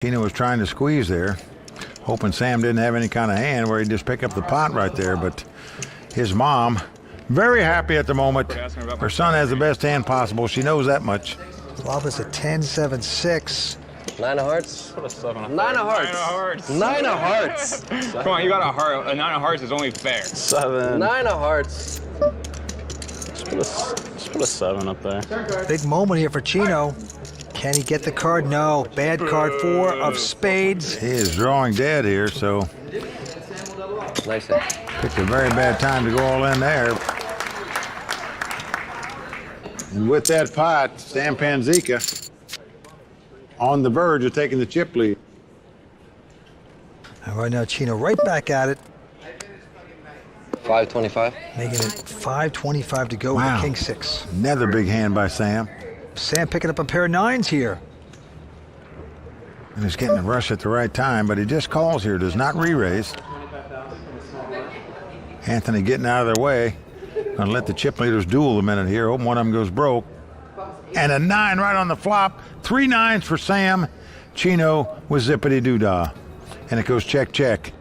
Chino was trying to squeeze there, hoping Sam didn't have any kind of hand where he'd just pick up the pot right there, but his mom, very happy at the moment. Her son has the best hand possible. She knows that much. Flop is a 10-7-6. 9 of hearts. Put a 7 up 9 there. of hearts. 9 of hearts. Come on, you got a heart. A 9 of hearts is only fair. 7. 9 of hearts. Just put a 7 up there. Big moment here for Chino. Can he get the card? No. Bad card. 4 of spades. He is drawing dead here, so Nice hit. picked a very bad time to go all in there. And with that pot, Sam Panzica on the verge of taking the chip lead. And right now, Chino right back at it, 525. making it 5-25 to go Wow. with King 6. Another big hand by Sam. Sam picking up a pair of 9s here. And he's getting a rush at the right time, but he just calls here, does not re-raise. Anthony getting out of their way. Gonna let the chip leaders duel a minute here. Hope one of them goes broke. And a 9 right on the flop. 3 9s for Sam. Chino with zippity-doo-dah. And it goes check, check.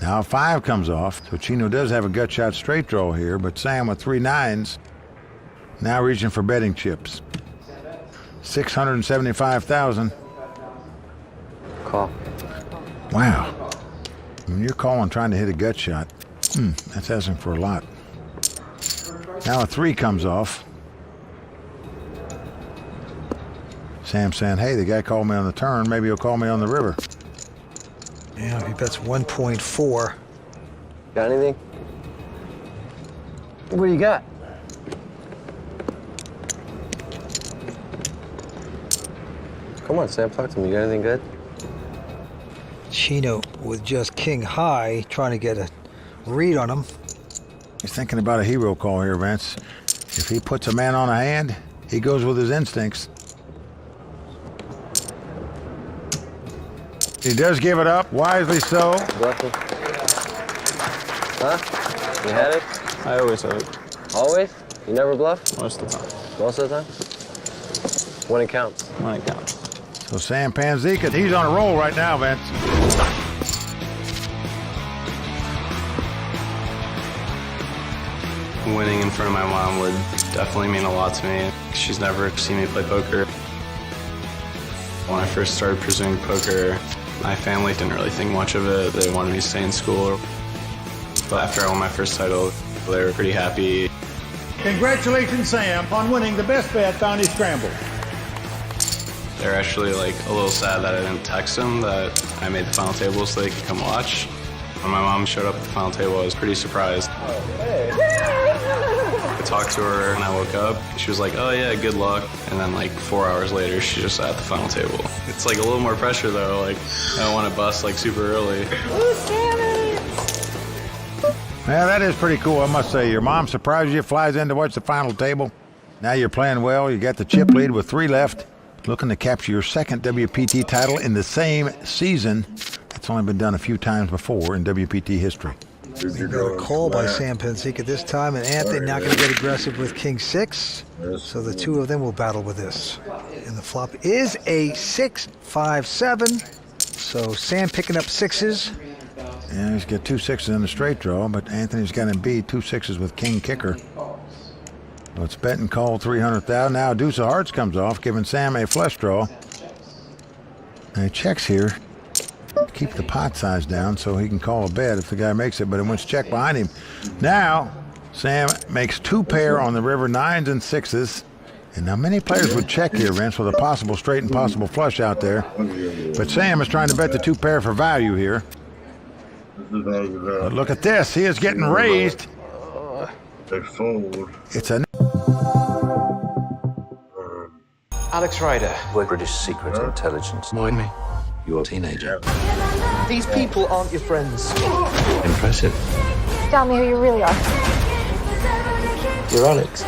Now a 5 comes off. So Chino does have a gut shot straight draw here, but Sam with 3 9s. Now reaching for betting chips. 675,000. Call. Wow. When you're calling trying to hit a gut shot, that's asking for a lot. Now a 3 comes off. Sam saying, hey, the guy called me on the turn. Maybe he'll call me on the river. Yeah, he bets 1.4. Got anything? What do you got? Come on, Sam, talk to me. You got anything good? Chino with just king high, trying to get a read on him. He's thinking about a hero call here, Vince. If he puts a man on a hand, he goes with his instincts. He does give it up, wisely so. Bluffing. Huh? You had it? I always have it. Always? You never bluff? Most of the time. Most of the time? When it counts. When it counts. So Sam Panzica, he's on a roll right now, Vince. Winning in front of my mom would definitely mean a lot to me. She's never seen me play poker. When I first started pursuing poker, my family didn't really think much of it. They wanted me to stay in school. But after I won my first title, they were pretty happy. Congratulations, Sam, on winning the best bet on his scramble. They're actually like a little sad that I didn't text them that I made the final table so they could come watch. When my mom showed up at the final table, I was pretty surprised. I talked to her when I woke up. She was like, oh yeah, good luck. And then like 4 hours later, she's just at the final table. It's like a little more pressure though. Like I don't want to bust like super early. Yeah, that is pretty cool, I must say. Your mom surprises you, flies in to watch the final table. Now you're playing well. You got the chip lead with 3 left. Looking to capture your second WPT title in the same season. That's only been done a few times before in WPT history. We got a call by Sam Panzica this time, and Anthony not going to get aggressive with King 6. So the two of them will battle with this. And the flop is a 6-5-7. So Sam picking up 6s. Yeah, he's got 2 6s in the straight draw, but Anthony's got him beat 2 6s with King Kicker. So it's bet and call 300,000. Now a deuce of hearts comes off, giving Sam a flush draw. And he checks here. Keep the pot size down so he can call a bet if the guy makes it, but it went to check behind him. Now, Sam makes 2 pair on the river, 9s and 6s. And now many players would check here, Vince, with a possible straight and possible flush out there. But Sam is trying to bet the 2 pair for value here. But look at this. He is getting raised. They fold. It's a... Alex Ryder. We're British Secret Intelligence. Mind me. You're a teenager. These people aren't your friends. Impressive. Tell me who you really are. You're Alex.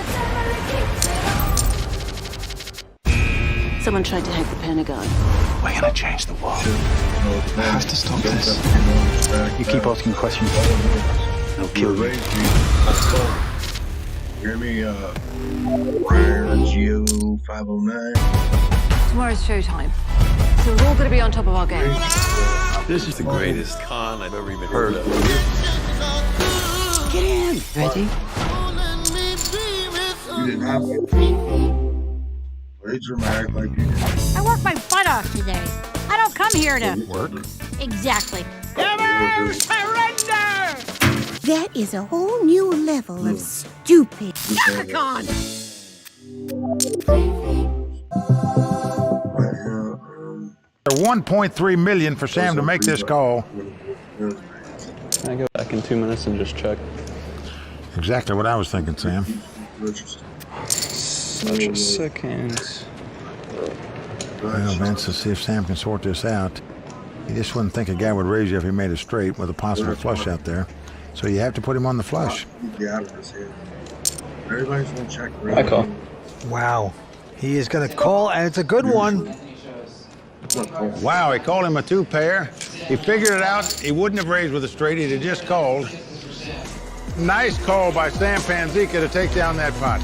Someone tried to hack the Pentagon. We're gonna change the world. I have to stop this. You keep asking questions, I'll kill you. Hear me, Ryan Geo 509. Tomorrow's showtime. So we're all going to be on top of our game. This is the greatest con I've ever even heard of. Get in. Ready? You didn't have to. Way dramatic like you did. I worked my butt off today. I don't come here to Work? exactly. Never surrender! That is a whole new level of stupid. Con. $1.3 million for Sam to make this call. Can I go back in 2 minutes and just check? Exactly what I was thinking, Sam. Such a second. Well, Vince, let's see if Sam can sort this out. You just wouldn't think a guy would raise you if he made a straight with a possible flush out there. So you have to put him on the flush. Everybody's gonna check. I call. Wow. He is going to call, and it's a good one. Wow, he called him a two-pair. He figured it out. He wouldn't have raised with a straight. He'd have just called. Nice call by Sam Panzica to take down that pot.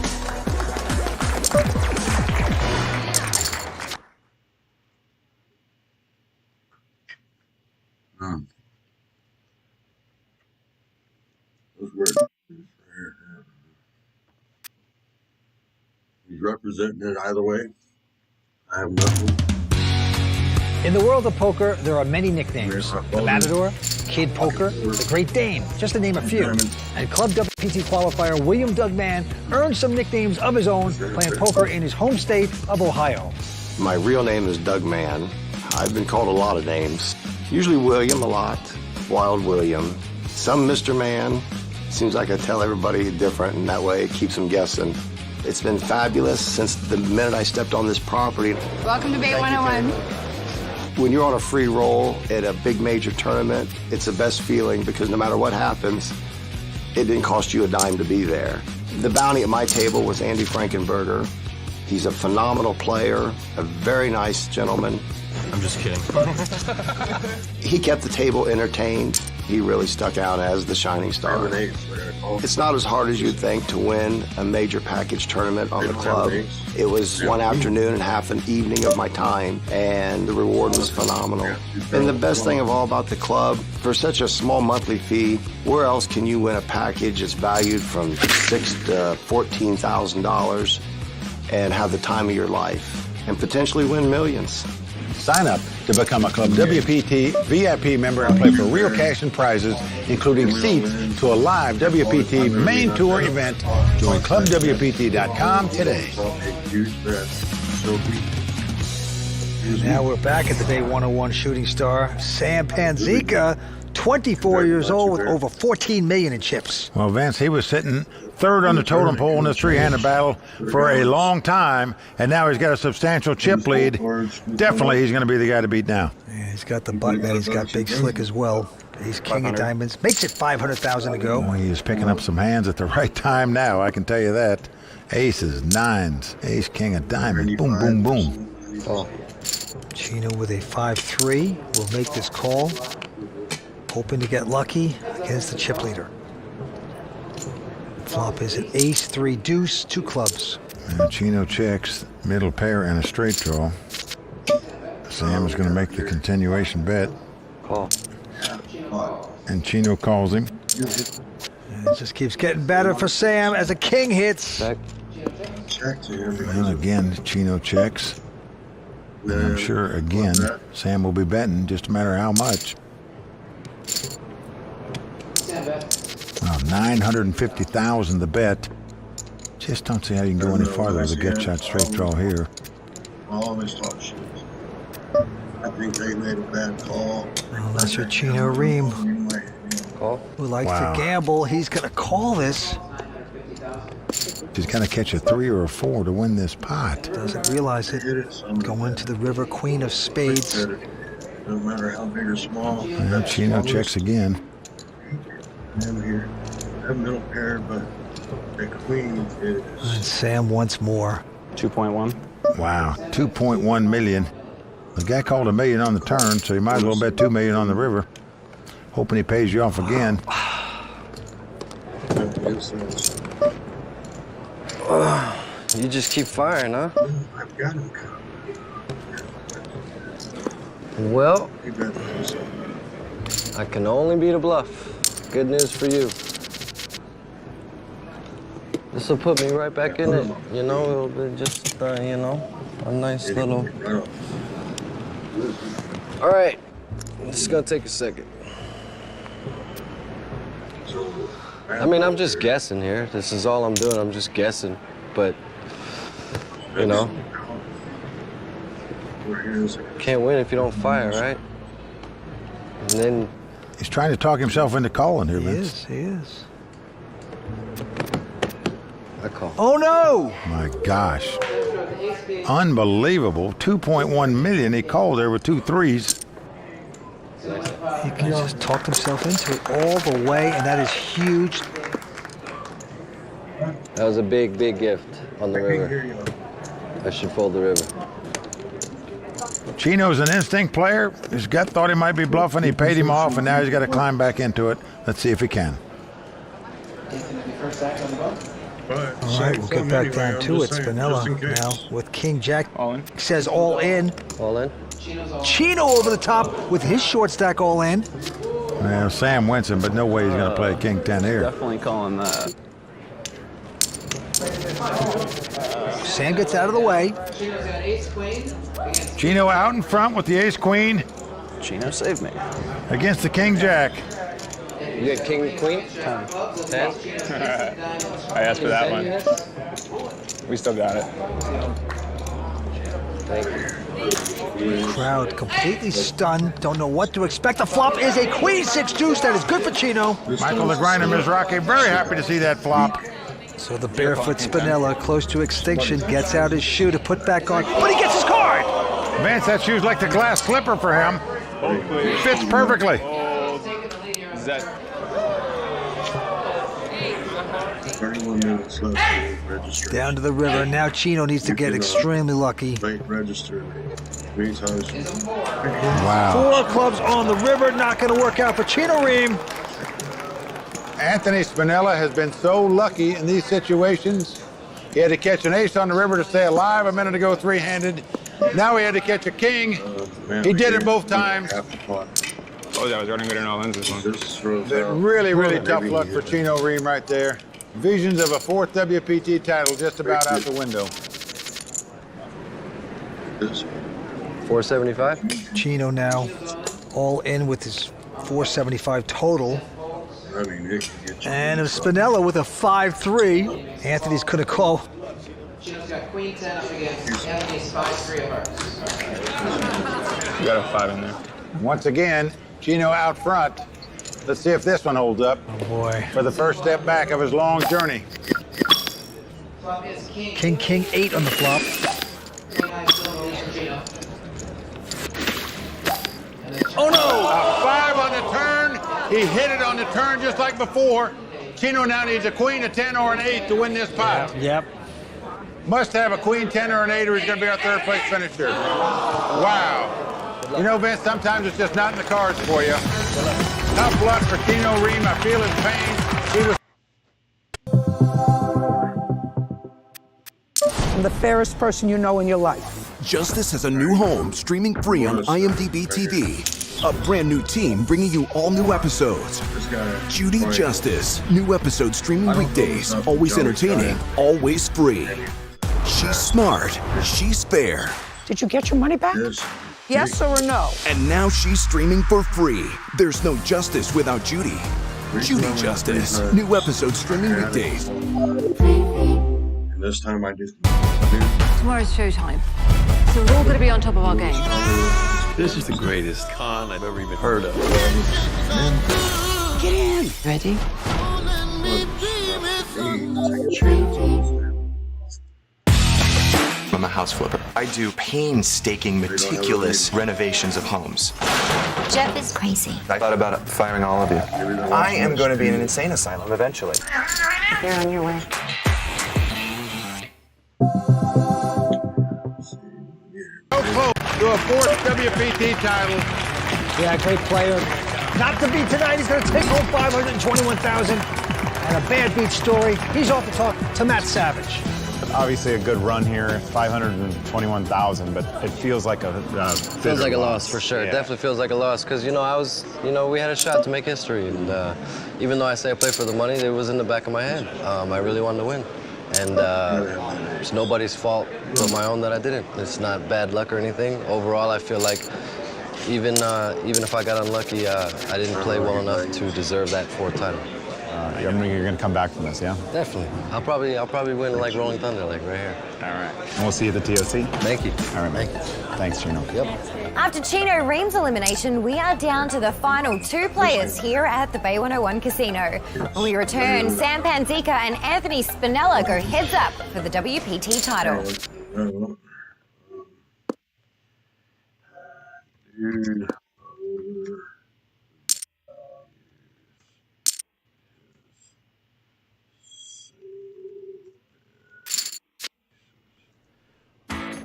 Those words. He's representing it either way. I have nothing. In the world of poker, there are many nicknames. The Matador, Kid Poker, the Great Dane, just to name a few. And Club WPT qualifier William Doug Mann earned some nicknames of his own playing poker in his home state of Ohio. My real name is Doug Mann. I've been called a lot of names. Usually William a lot, Wild William. Some Mr. Mann. Seems like I tell everybody different, and that way it keeps them guessing. It's been fabulous since the minute I stepped on this property. Welcome to Bay 101. When you're on a free roll at a big major tournament, it's the best feeling because no matter what happens, it didn't cost you a dime to be there. The bounty at my table was Andy Frankenberger. He's a phenomenal player, a very nice gentleman. I'm just kidding. He kept the table entertained. He really stuck out as the shining star. It's not as hard as you'd think to win a major package tournament on the club. It was one afternoon and half an evening of my time, and the reward was phenomenal. And the best thing of all about the club, for such a small monthly fee, where else can you win a package that's valued from $6,000 to $14,000 and have the time of your life and potentially win millions? Sign up to become a Club WPT VIP member and play for real cash and prizes, including seats to a live WPT main tour event. Join ClubWPT.com today. Now we're back at the Bay 101 shooting star, Sam Panzica, 24 years old with over 14 million in chips. Well, Vince, he was sitting third on the totem pole in this three-handed battle for a long time, and now he's got a substantial chip lead. Definitely he's going to be the guy to beat now. Yeah, he's got the button, and he's got Big Slick as well. He's king of diamonds. Makes it 500,000 to go. Well, he is picking up some hands at the right time now, I can tell you that. Aces, nines, ace, king of diamonds. Boom, boom, boom. Oh. Chino with a 5-3 will make this call, hoping to get lucky against the chip leader. Flop is an ace, 3 deuce, 2 clubs. And Chino checks, middle pair and a straight draw. Sam is going to make the continuation bet. Call. And Chino calls him. And it just keeps getting better for Sam as a king hits. Check. And again, Chino checks. And I'm sure, again, Sam will be betting, just a matter of how much. Wow, 950,000 the bet. Just don't see how you can go any farther with a gut shot straight draw here. Always talk shit. I think they made a bad call. Unless you're Chino Ream, Call. who likes Wow. to gamble, he's going to call this. He's got to catch a 3 or a 4 to win this pot. Doesn't realize it. Going to the river, queen of spades. No matter how big or small. And Chino checks again. I'm here. That middle pair, but the queen is. And Sam wants more. 2.1. Wow, 2.1 million. The guy called $1 million on the turn, so you might as well bet $2 million on the river. Hoping he pays you off again. You just keep firing, huh? I've got him. Well, He bet this. I can only beat a bluff. Good news for you. This will put me right back in it. You know, it'll be just, you know, a nice little... All right, this is gonna take a second. I mean, I'm just guessing here. This is all I'm doing, I'm just guessing. But, you know, can't win if you don't fire, right? And then... He's trying to talk himself into calling here, Vince. He is. I call. Oh, no! My gosh. Unbelievable. 2.1 million. He called there with 2 threes. He can just talk himself into it all the way, and that is huge. That was a big, big gift on the river. I should fold the river. Chino's an instinct player. His gut thought he might be bluffing. He paid him off, and now he's got to climb back into it. Let's see if he can. All right, we'll get back down to it. Spinella now with King Jack. All in. Says all in. All in? Chino over the top with his short stack all in. Well, Sam Winston, but no way he's going to play King 10 here. Definitely calling that. Sam gets out of the way. Chino out in front with the ace-queen Chino saved me. against the King Jack. You got king, queen? 10. 10? I asked for that one. We still got it. Thank you. Crowd completely stunned. Don't know what to expect. The flop is a queen 6 deuce. That is good for Chino. Michael the Grinder Mizrachi, very happy to see that flop. So the barefoot Spinella, close to extinction, gets out his shoe to put back on, but he gets his card! Vance, that shoe's like the glass slipper for him. Fits perfectly. Is that 31 minutes left. Register. Down to the river. Now Chino needs to get extremely lucky. Late register. 3 times. Wow. 4 clubs on the river. Not going to work out for Chino Ream. Anthony Spinella has been so lucky in these situations. He had to catch an ace on the river to stay alive a minute ago, 3-handed. Now he had to catch a king. He did it both times. Oh, that was running good in all ends this one. Really, really tough luck for Chino Ream right there. Visions of a 4th WPT title just about out the window. 475? Chino now all in with his 475 total. I mean, it can get you. And a Spinella with a 5-3. Anthony's going to call. Chino's got queen 10 up against Anthony's 5-3 of hearts. You got a 5 in there. Once again, Chino out front. Let's see if this one holds up. Oh boy. For the first step back of his long journey. Flop is King 8 on the flop. Oh no! A 5 on the turn. He hit it on the turn just like before. Chino now needs a queen, a 10, or an 8 to win this pot. Yep. Must have a queen, 10, or an 8, or he's going to be our 3rd place finisher. Wow. You know, Vince, sometimes it's just not in the cards for you. Tough luck for Chino Ream. I feel his pain. He was I'm the fairest person you know in your life. Justice has a new home, streaming free on IMDb TV. A brand new team bringing you all new episodes. Judy Justice. New episodes streaming weekdays. Always entertaining, always free. She's smart. She's fair. Did you get your money back? Yes or no? And now she's streaming for free. There's no justice without Judy. Judy Justice. New episodes streaming weekdays. And this time I do. Tomorrow's showtime. So we're all going to be on top of our game. This is the greatest con I've ever even heard of. Get in. Ready? I'm a house flipper. I do painstaking, meticulous renovations of homes. Jeff is crazy. I thought about firing all of you. I am going to be in an insane asylum eventually. You're on your way. so close to a 4th WPT title. Yeah, great player. Not to beat tonight. He's going to take home $521,000. And a bad beat story. He's off to talk to Matt Savage. Obviously a good run here, 521,000, but it feels like a feels like a loss for sure. Yeah. Definitely feels like a loss because we had a shot to make history, and even though I say I play for the money, it was in the back of my head. I really wanted to win, and it's nobody's fault but my own that I didn't. It's not bad luck or anything. Overall, I feel like even if I got unlucky, I didn't play well enough to deserve that fourth title. You're going to come back from this, yeah? Definitely. I'll probably win like Rolling Thunder, like right here. All right. And we'll see you at the TOC. Thank you. All right, mate. Thanks, Chino. Yep. After Chino Reams' elimination, we are down to the final two players here at the Bay 101 Casino. When we return, Sam Panzica and Anthony Spinella go heads up for the WPT title.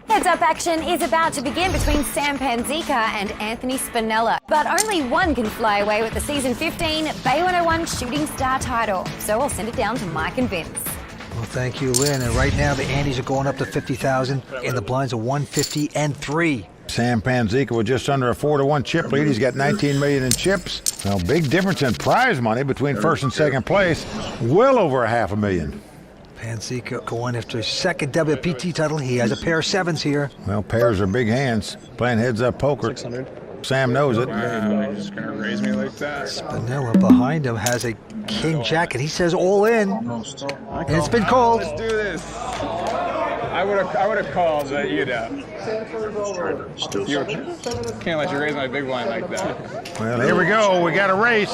Heads-up action is about to begin between Sam Panzica and Anthony Spinella. But only one can fly away with the Season 15 Bay 101 Shooting Star title. So I'll send it down to Mike and Vince. Well, thank you, Lynn. And right now, the Andes are going up to 50,000, and the blinds are 150 and 3. Sam Panzica with just under a 4-1 chip lead. He's got 19 million in chips. Well, big difference in prize money between first and second place. Well over $500,000. Panzica going after his second WPT title. He has a pair of sevens here. Well, pairs are big hands. Playing heads-up poker. 600. Sam knows it. Wow, you're just gonna raise me like that. Spinella behind him has a king jack, and he says all in. And it's been called. Let's do this. I would have called, but you don't. You can't let you raise my big blind like that. Well, here we go. We got a race.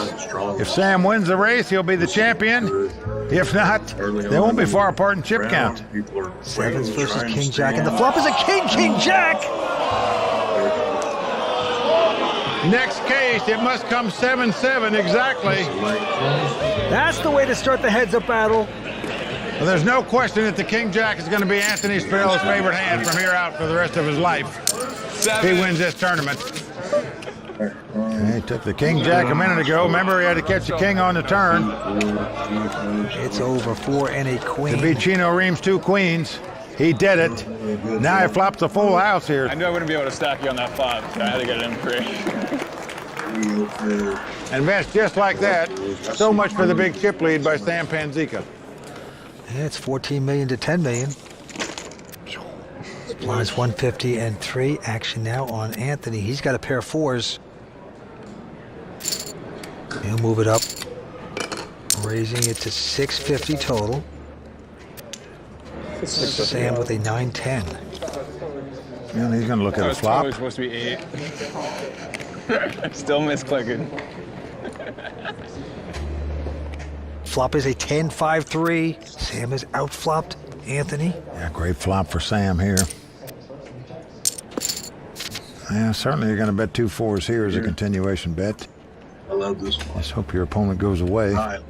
If Sam wins the race, he'll be the champion. If not, they won't be far apart in chip count. Sevens versus king jack, and the flop is a king jack. Next case, it must come 7-7 exactly. That's the way to start the heads-up battle. Well, there's no question that the king jack is going to be Anthony Spinella's favorite hand from here out for the rest of his life. If he wins this tournament. He took the king jack a minute ago. Remember, he had to catch the king on the turn. It's over 4 and a queen. To beat Chino Reams 2 queens. He did it. Now he flops a full house here. I knew I wouldn't be able to stack you on that flop, so I had to get it in free. And Vince, just like that, so much for the big chip lead by Sam Panzica. Yeah, it's 14 million to 10 million. Blinds 150 and 3. Action now on Anthony. He's got a pair of fours. He'll move it up, raising it to 650 total. Sam with a 9-10. Yeah, he's going to look at a flop. It's supposed to be 8. Still misclicking. Flop is a 10-5-3. Sam has outflopped Anthony. Yeah, great flop for Sam here. Yeah, certainly you're going to bet 2 4s here as a continuation bet. I love this flop. Just hope your opponent goes away. Yeah,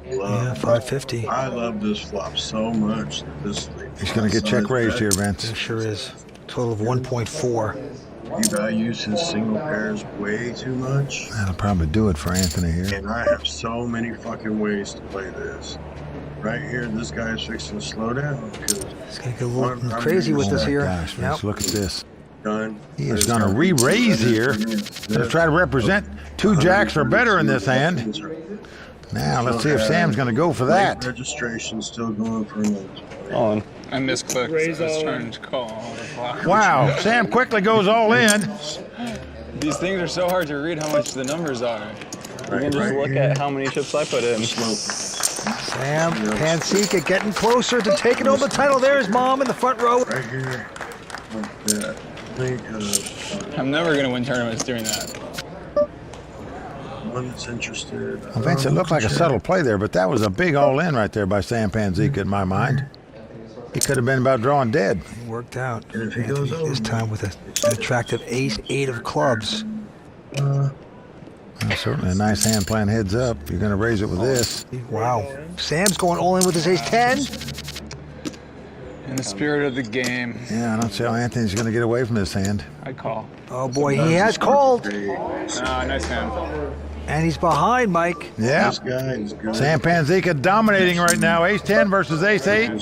550. I love this flop so much. He's going to get check raised here, Vince. It sure is. Total of 1.4. He values his single pairs way too much. That'll probably do it for Anthony here. And I have so many fucking ways to play this. Right here, this guy's fixing to slow down. He's going to get a little crazy with this here. Gosh, Vince, look at this. Done. He is going to re-raise here. Going to try to represent 2 jacks or better in this hand. Now, let's see if Sam's going to go for that. Registration still going for another. On. I misclicked. I was trying to call. Wow, Sam quickly goes all in. These things are so hard to read how much the numbers are. You can just look at how many chips I put in. Sam Panzica getting closer to taking over the title. There's Mom in the front row. Right here. Like that. I'm never going to win tournaments doing that. One that's interested. Well, Vince, it looked like a subtle play there, but that was a big all-in right there by Sam Panzica in my mind. He could have been about drawing dead. It worked out. Anthony this time with an attractive ace-8 of clubs. Well, certainly a nice hand playing heads up. You're going to raise it with this. Wow. Sam's going all in with his ace-10. In the spirit of the game. Yeah, I don't see how Anthony's going to get away from this hand. I call. Oh, boy, he has called. Nice hand. And he's behind, Mike. Yeah. Sam Panzica dominating right now. Ace-10 versus ace-8.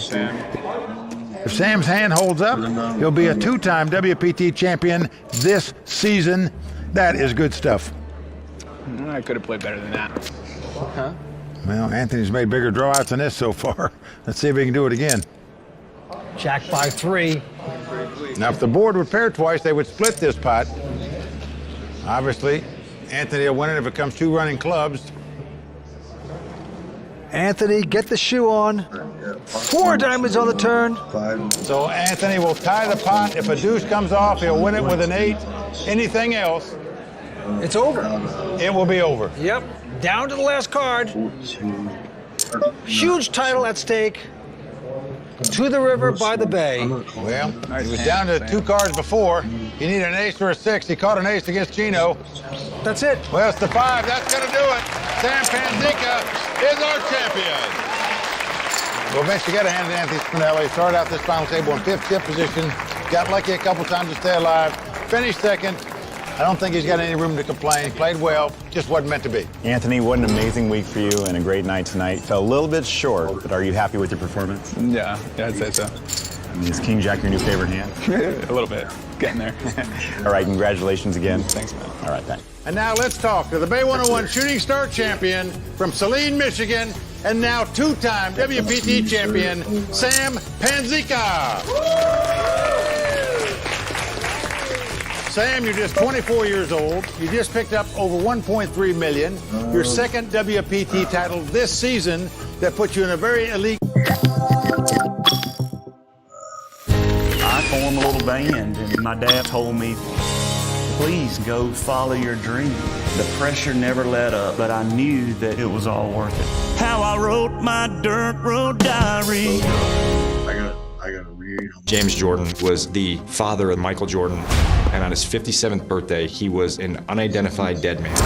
If Sam's hand holds up, he'll be a two-time WPT champion this season. That is good stuff. I could have played better than that. Huh? Well, Anthony's made bigger drawouts than this so far. Let's see if he can do it again. Jack by 3. Now, if the board would pair twice, they would split this pot. Obviously, Anthony will win it if it comes 2 running clubs. Anthony, get the shoe on. 4 diamonds on the turn. So Anthony will tie the pot. If a deuce comes off, he'll win it with an 8. Anything else, it's over. It will be over. Yep. Down to the last card. Huge title at stake. To the river by the bay. Well, he was down to 2 cards before. He needed an ace or a 6. He caught an ace against Gino. That's it. Well, it's the 5. That's going to do it. Sam Panzica is our champion. Well, Vince, you got to hand it to Anthony Spinelli. Started out this final table in 5th chip position. Got lucky a couple times to stay alive. Finished 2nd. I don't think he's got any room to complain. Played well, just wasn't meant to be. Anthony, what an amazing week for you and a great night tonight. Fell a little bit short, but are you happy with your performance? Yeah, I'd say so. I mean, is King Jack your new favorite hand? A little bit. Getting there. All right, congratulations again. Thanks, man. All right, thanks. And now let's talk to the Bay 101 Shooting Star champion from Saline, Michigan, and now 2-time WPT champion, Sam Panzica. Sam, you're just 24 years old. You just picked up over $1.3 million. Your 2nd WPT title this season that puts you in a very elite. I formed a little band, and my dad told me, please go follow your dream. The pressure never let up, but I knew that it was all worth it. How I wrote my dirt road diary. I got to read. James Jordan was the father of Michael Jordan, and on his 57th birthday, he was an unidentified dead man.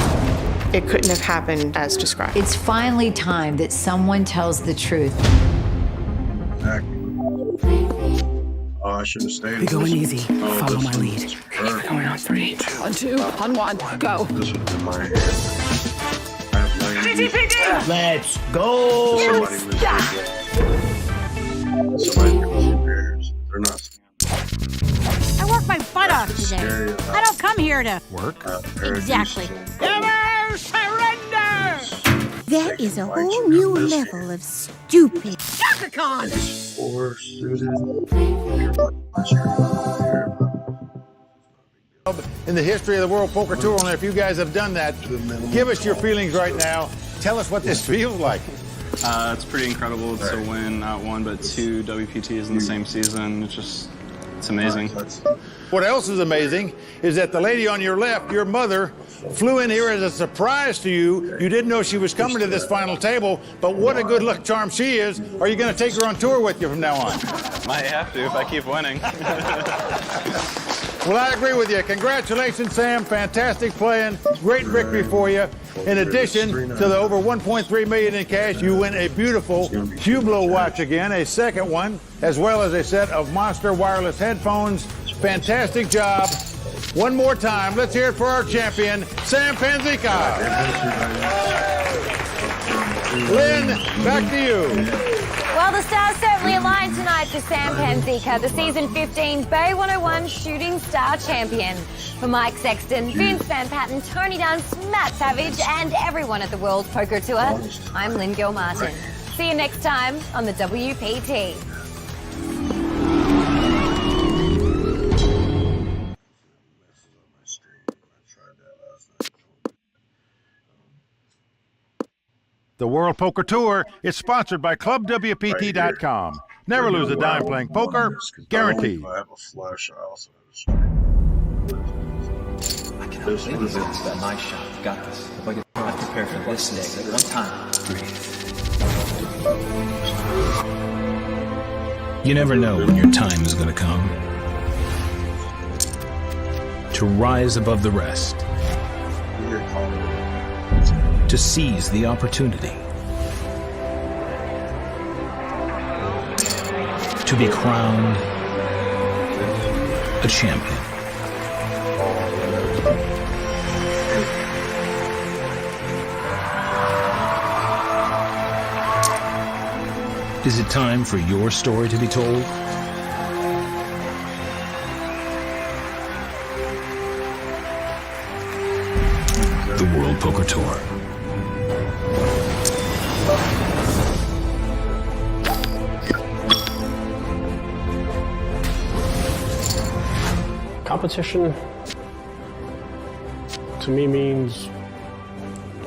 It couldn't have happened as described. It's finally time that someone tells the truth. Oh, I should have stayed. Be going easy. Follow my lead. We're going on 3, 2, on 2, on 1, go. This would have been my hand. Let's go! Somebody pairs. They're not. I work my butt off today. I don't come here to work. Exactly. Never surrender! That is a whole new level of stupid. Shaka Khan! 4 suited. In the history of the World Poker Tour, only a few guys have done that. Give us your feelings right now. Tell us what this feels like. It's pretty incredible to win not 1 but 2 WPTs in the same season. It's amazing. What else is amazing is that the lady on your left, your mother, flew in here as a surprise to you. You didn't know she was coming to this final table, but what a good luck charm she is. Are you going to take her on tour with you from now on? Might have to if I keep winning. Well, I agree with you. Congratulations, Sam. Fantastic playing. Great victory for you. In addition to the over $1.3 million in cash, you win a beautiful Hublot watch again, a 2nd one, as well as a set of Monster wireless headphones. Fantastic job. One more time, let's hear it for our champion, Sam Panzica. Lynn, back to you. Well, the stars certainly aligned tonight for Sam Panzica, the season 15 Bay 101 Shooting Star champion. For Mike Sexton, Vince Van Patten, Tony Dunst, Matt Savage, and everyone at the World Poker Tour, I'm Lynn Gilmartin. See you next time on the WPT. The World Poker Tour is sponsored by ClubWPT.com. Never lose a dime playing poker, guaranteed. I have a flush. I also have a straight. I cannot believe this is that nice shot. Got this. If I get prepared for this day, one time. You never know when your time is going to come. To rise above the rest. To seize the opportunity. To be crowned a champion. Is it time for your story to be told? the World Poker Tour. Competition to me means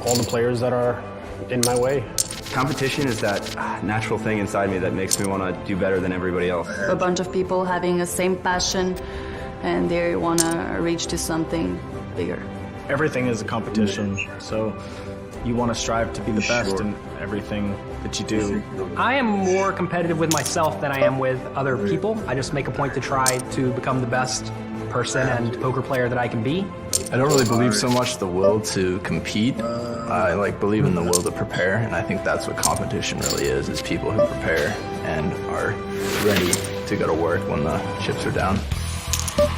all the players that are in my way. Competition is that natural thing inside me that makes me want to do better than everybody else. A bunch of people having the same passion and they want to reach to something bigger. Everything is a competition, so you want to strive to be the best in everything that you do. I am more competitive with myself than I am with other people. I just make a point to try to become the best person and poker player that I can be. I don't really believe so much the will to compete. I believe in the will to prepare, and I think that's what competition really is people who prepare and are ready to go to work when the chips are down.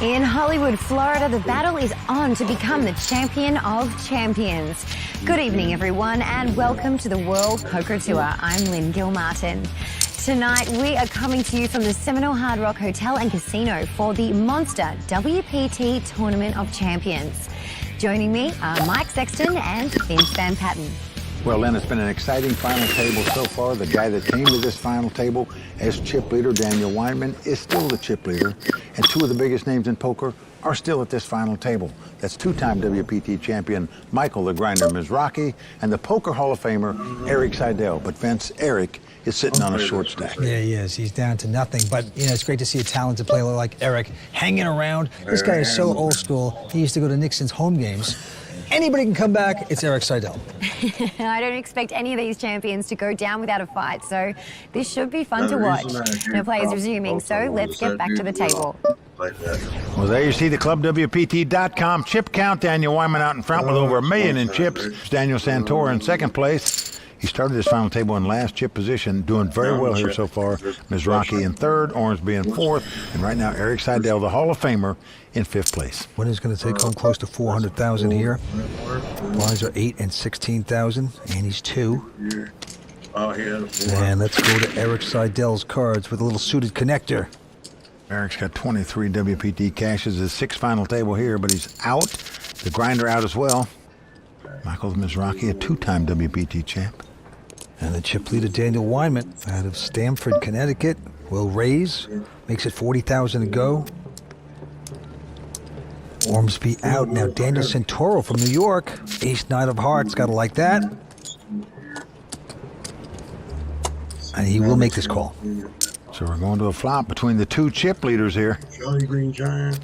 In Hollywood, Florida, the battle is on to become the champion of champions. Good evening, everyone, and welcome to the World Poker Tour. I'm Lynn Gilmartin. Tonight, we are coming to you from the Seminole Hard Rock Hotel and Casino for the Monster WPT Tournament of Champions. Joining me are Mike Sexton and Vince Van Patten. Well, Lynn, it's been an exciting final table so far. The guy that came to this final table as chip leader, Daniel Weinman, is still the chip leader. And two of the biggest names in poker are still at this final table. That's two-time WPT champion Michael the Grinder Mizrachi and the Poker Hall of Famer Eric Seidel. But Vince, Eric is sitting on a short stack. Yeah, he is. He's down to nothing. But, it's great to see a talented player like Eric hanging around. This guy is so old school. He used to go to Nixon's home games. Anybody can come back. It's Eric Seidel. I don't expect any of these champions to go down without a fight, so this should be fun to watch. No players resuming, so let's get back to the table. Well, there you see the ClubWPT.com chip count. Daniel Weinman out in front with over 1 million in chips. Daniel Santoro in second place. He started his final table in last chip position, doing very well here so far. Mizrachi in third, Ormsby in fourth, and right now Eric Seidel, the Hall of Famer, in fifth place. Winner's going to take home close to $400,000 here. Blinds are 8 and 16,000, and he's 2. And let's go to Eric Seidel's cards with a little suited connector. Eric's got 23 WPT cashes, his sixth final table here, but he's out. The Grinder out as well. Michael Mizrachi, a two-time WPT champ. And the chip leader, Daniel Weinman, out of Stamford, Connecticut, will raise. Makes it 40,000 to go. Ormsby out. Now Daniel Santoro from New York. Ace-9 of hearts. Got to like that. And he will make this call. So we're going to a flop between the two chip leaders here. Charlie Green Giant.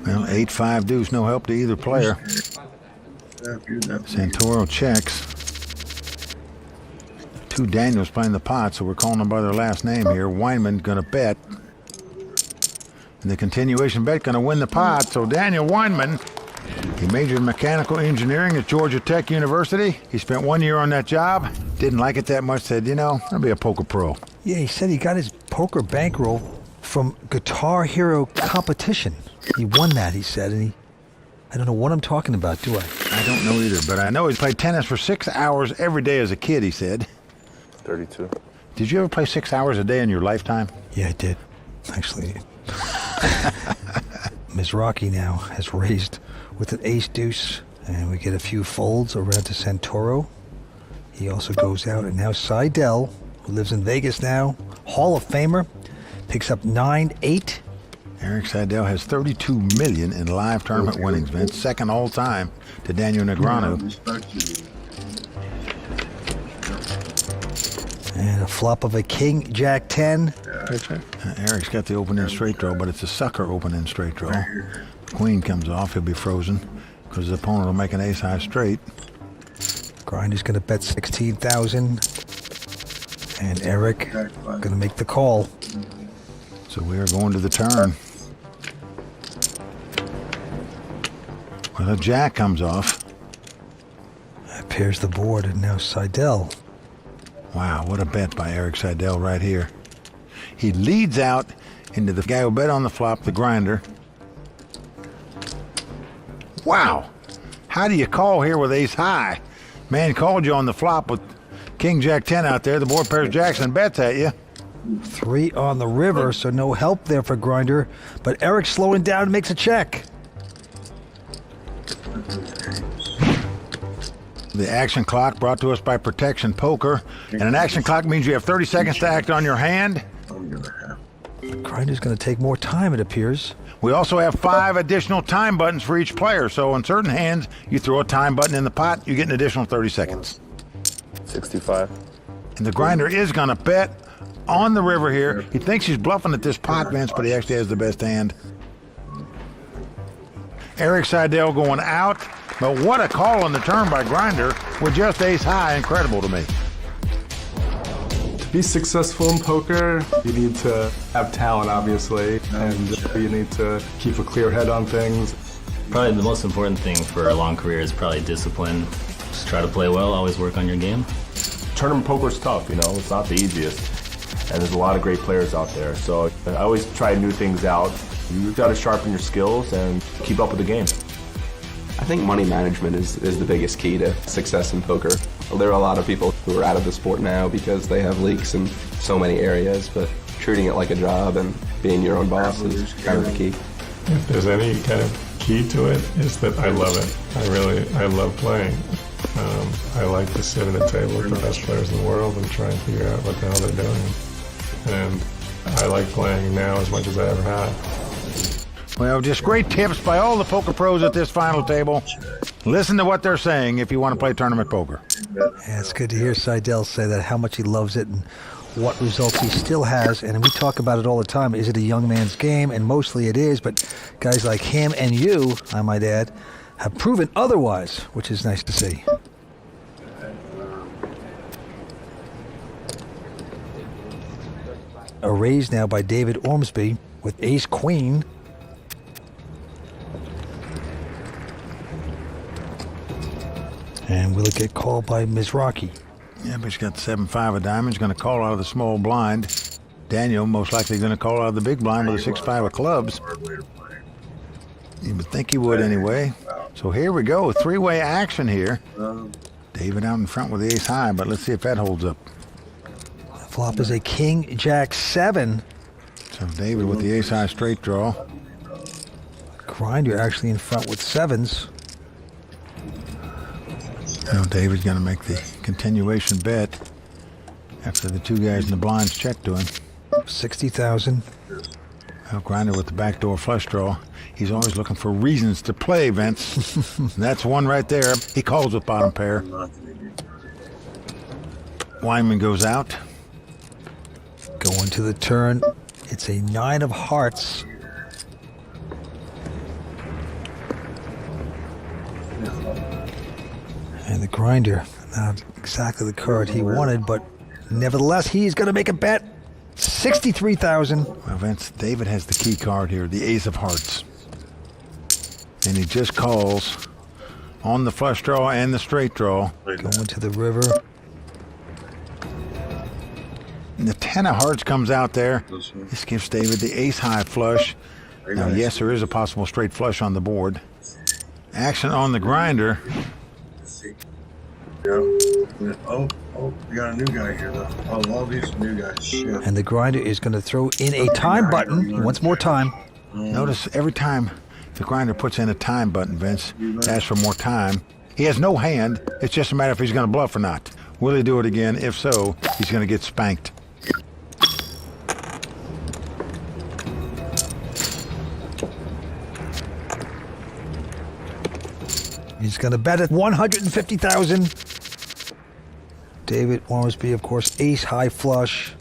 Well, 8-5 deuce, no help to either player. Santoro checks. Two Daniels playing the pot, so we're calling them by their last name here. Weinman gonna bet. And the continuation bet gonna win the pot, so Daniel Weinman, he majored in mechanical engineering at Georgia Tech University. He spent 1 year on that job, didn't like it that much, said, I'll be a poker pro. Yeah, he said he got his poker bankroll from Guitar Hero competition. He won that, he said, and I don't know what I'm talking about, do I? I don't know either, but I know he played tennis for 6 hours every day as a kid, he said. 32. Did you ever play 6 hours a day in your lifetime? Yeah, I did, actually. Mizrachi now has raised with an ace-deuce, and we get a few folds around to Santoro. He also goes out, and now Seidel, who lives in Vegas now, Hall of Famer, picks up 9-8. Eric Seidel has 32 million in live tournament winnings, Vince, second all time to Daniel Negreanu. And a flop of a king, Jack 10. Eric's got the open-end straight draw, but it's a sucker open-end straight draw. Queen comes off, he'll be frozen because his opponent will make an ace-high straight. Grinder's going to bet 16,000. And Eric going to make the call. So we are going to the turn. Well, a jack comes off. That pairs the board, and now Seidel. Wow, what a bet by Eric Seidel right here. He leads out into the guy who bet on the flop, the Grinder. Wow. How do you call here with ace high? Man called you on the flop with King Jack 10 out there. The board pairs jacks and bets at you. 3 on the river, so no help there for Grinder. But Eric slowing down makes a check. The action clock brought to us by Protection Poker. And an action clock means you have 30 seconds to act on your hand. Grinder's going to take more time, it appears. We also have 5 additional time buttons for each player. So on certain hands, you throw a time button in the pot, you get an additional 30 seconds. 65. And the Grinder is going to bet on the river here. He thinks he's bluffing at this pot, Vince, but he actually has the best hand. Eric Seidel going out. But what a call on the turn by Grinder with just ace high. Incredible to me. To be successful in poker, you need to have talent, obviously, and you need to keep a clear head on things. Probably the most important thing for a long career is probably discipline. Just try to play well, always work on your game. Tournament poker's tough, you know, it's not the easiest. And there's a lot of great players out there, so I always try new things out. You've got to sharpen your skills and keep up with the game. I think money management is the biggest key to success in poker. There are a lot of people who are out of the sport now because they have leaks in so many areas, but treating it like a job and being your own boss is kind of the key. If there's any kind of key to it, is that I love it. I love playing. I like to sit at a table with the best players in the world and try and figure out what the hell they're doing. And I like playing now as much as I ever have. Well, just great tips by all the poker pros at this final table. Listen to what they're saying if you want to play tournament poker. Yeah, it's good to hear Seidel say that, how much he loves it and what results he still has. And we talk about it all the time. Is it a young man's game? And mostly it is. But guys like him and you, I might add, have proven otherwise, which is nice to see. A raise now by David Ormsby with ace-queen. And will it get called by Mizrachi? Yeah, but he's got 7-5 of diamonds. Going to call out of the small blind. Daniel most likely going to call out of the big blind with a 6-5 of clubs. You would think he would anyway. So here we go. 3-way action here. David out in front with the ace high, but let's see if that holds up. Flop is a king, jack, 7. So David with the ace high straight draw. Grinder actually in front with 7s. Now David's going to make the continuation bet after the 2 guys in the blinds check to him. 60,000. Well, Grinder with the backdoor flush draw. He's always looking for reasons to play, Vince. That's one right there. He calls with bottom pair. Wyman goes out. Going to the turn. It's a 9 of hearts. And the Grinder, not exactly the card he wanted, but nevertheless, he's going to make a bet. 63,000. Well, Vince, David has the key card here, the ace of hearts. And he just calls on the flush draw and the straight draw. Going to the river. And the 10 of hearts comes out there. This gives David the ace high flush. Now, yes, there is a possible straight flush on the board. Action on the Grinder. Oh, we got a new guy here, though. Oh, all these new guys. Shit. And the Grinder is going to throw in a time button. Once more time. Notice every time the Grinder puts in a time button, Vince, asks for more time. He has no hand. It's just a matter if he's going to bluff or not. Will he do it again? If so, he's going to get spanked. He's going to bet at 150,000. David Ormsby, of course, ace high flush.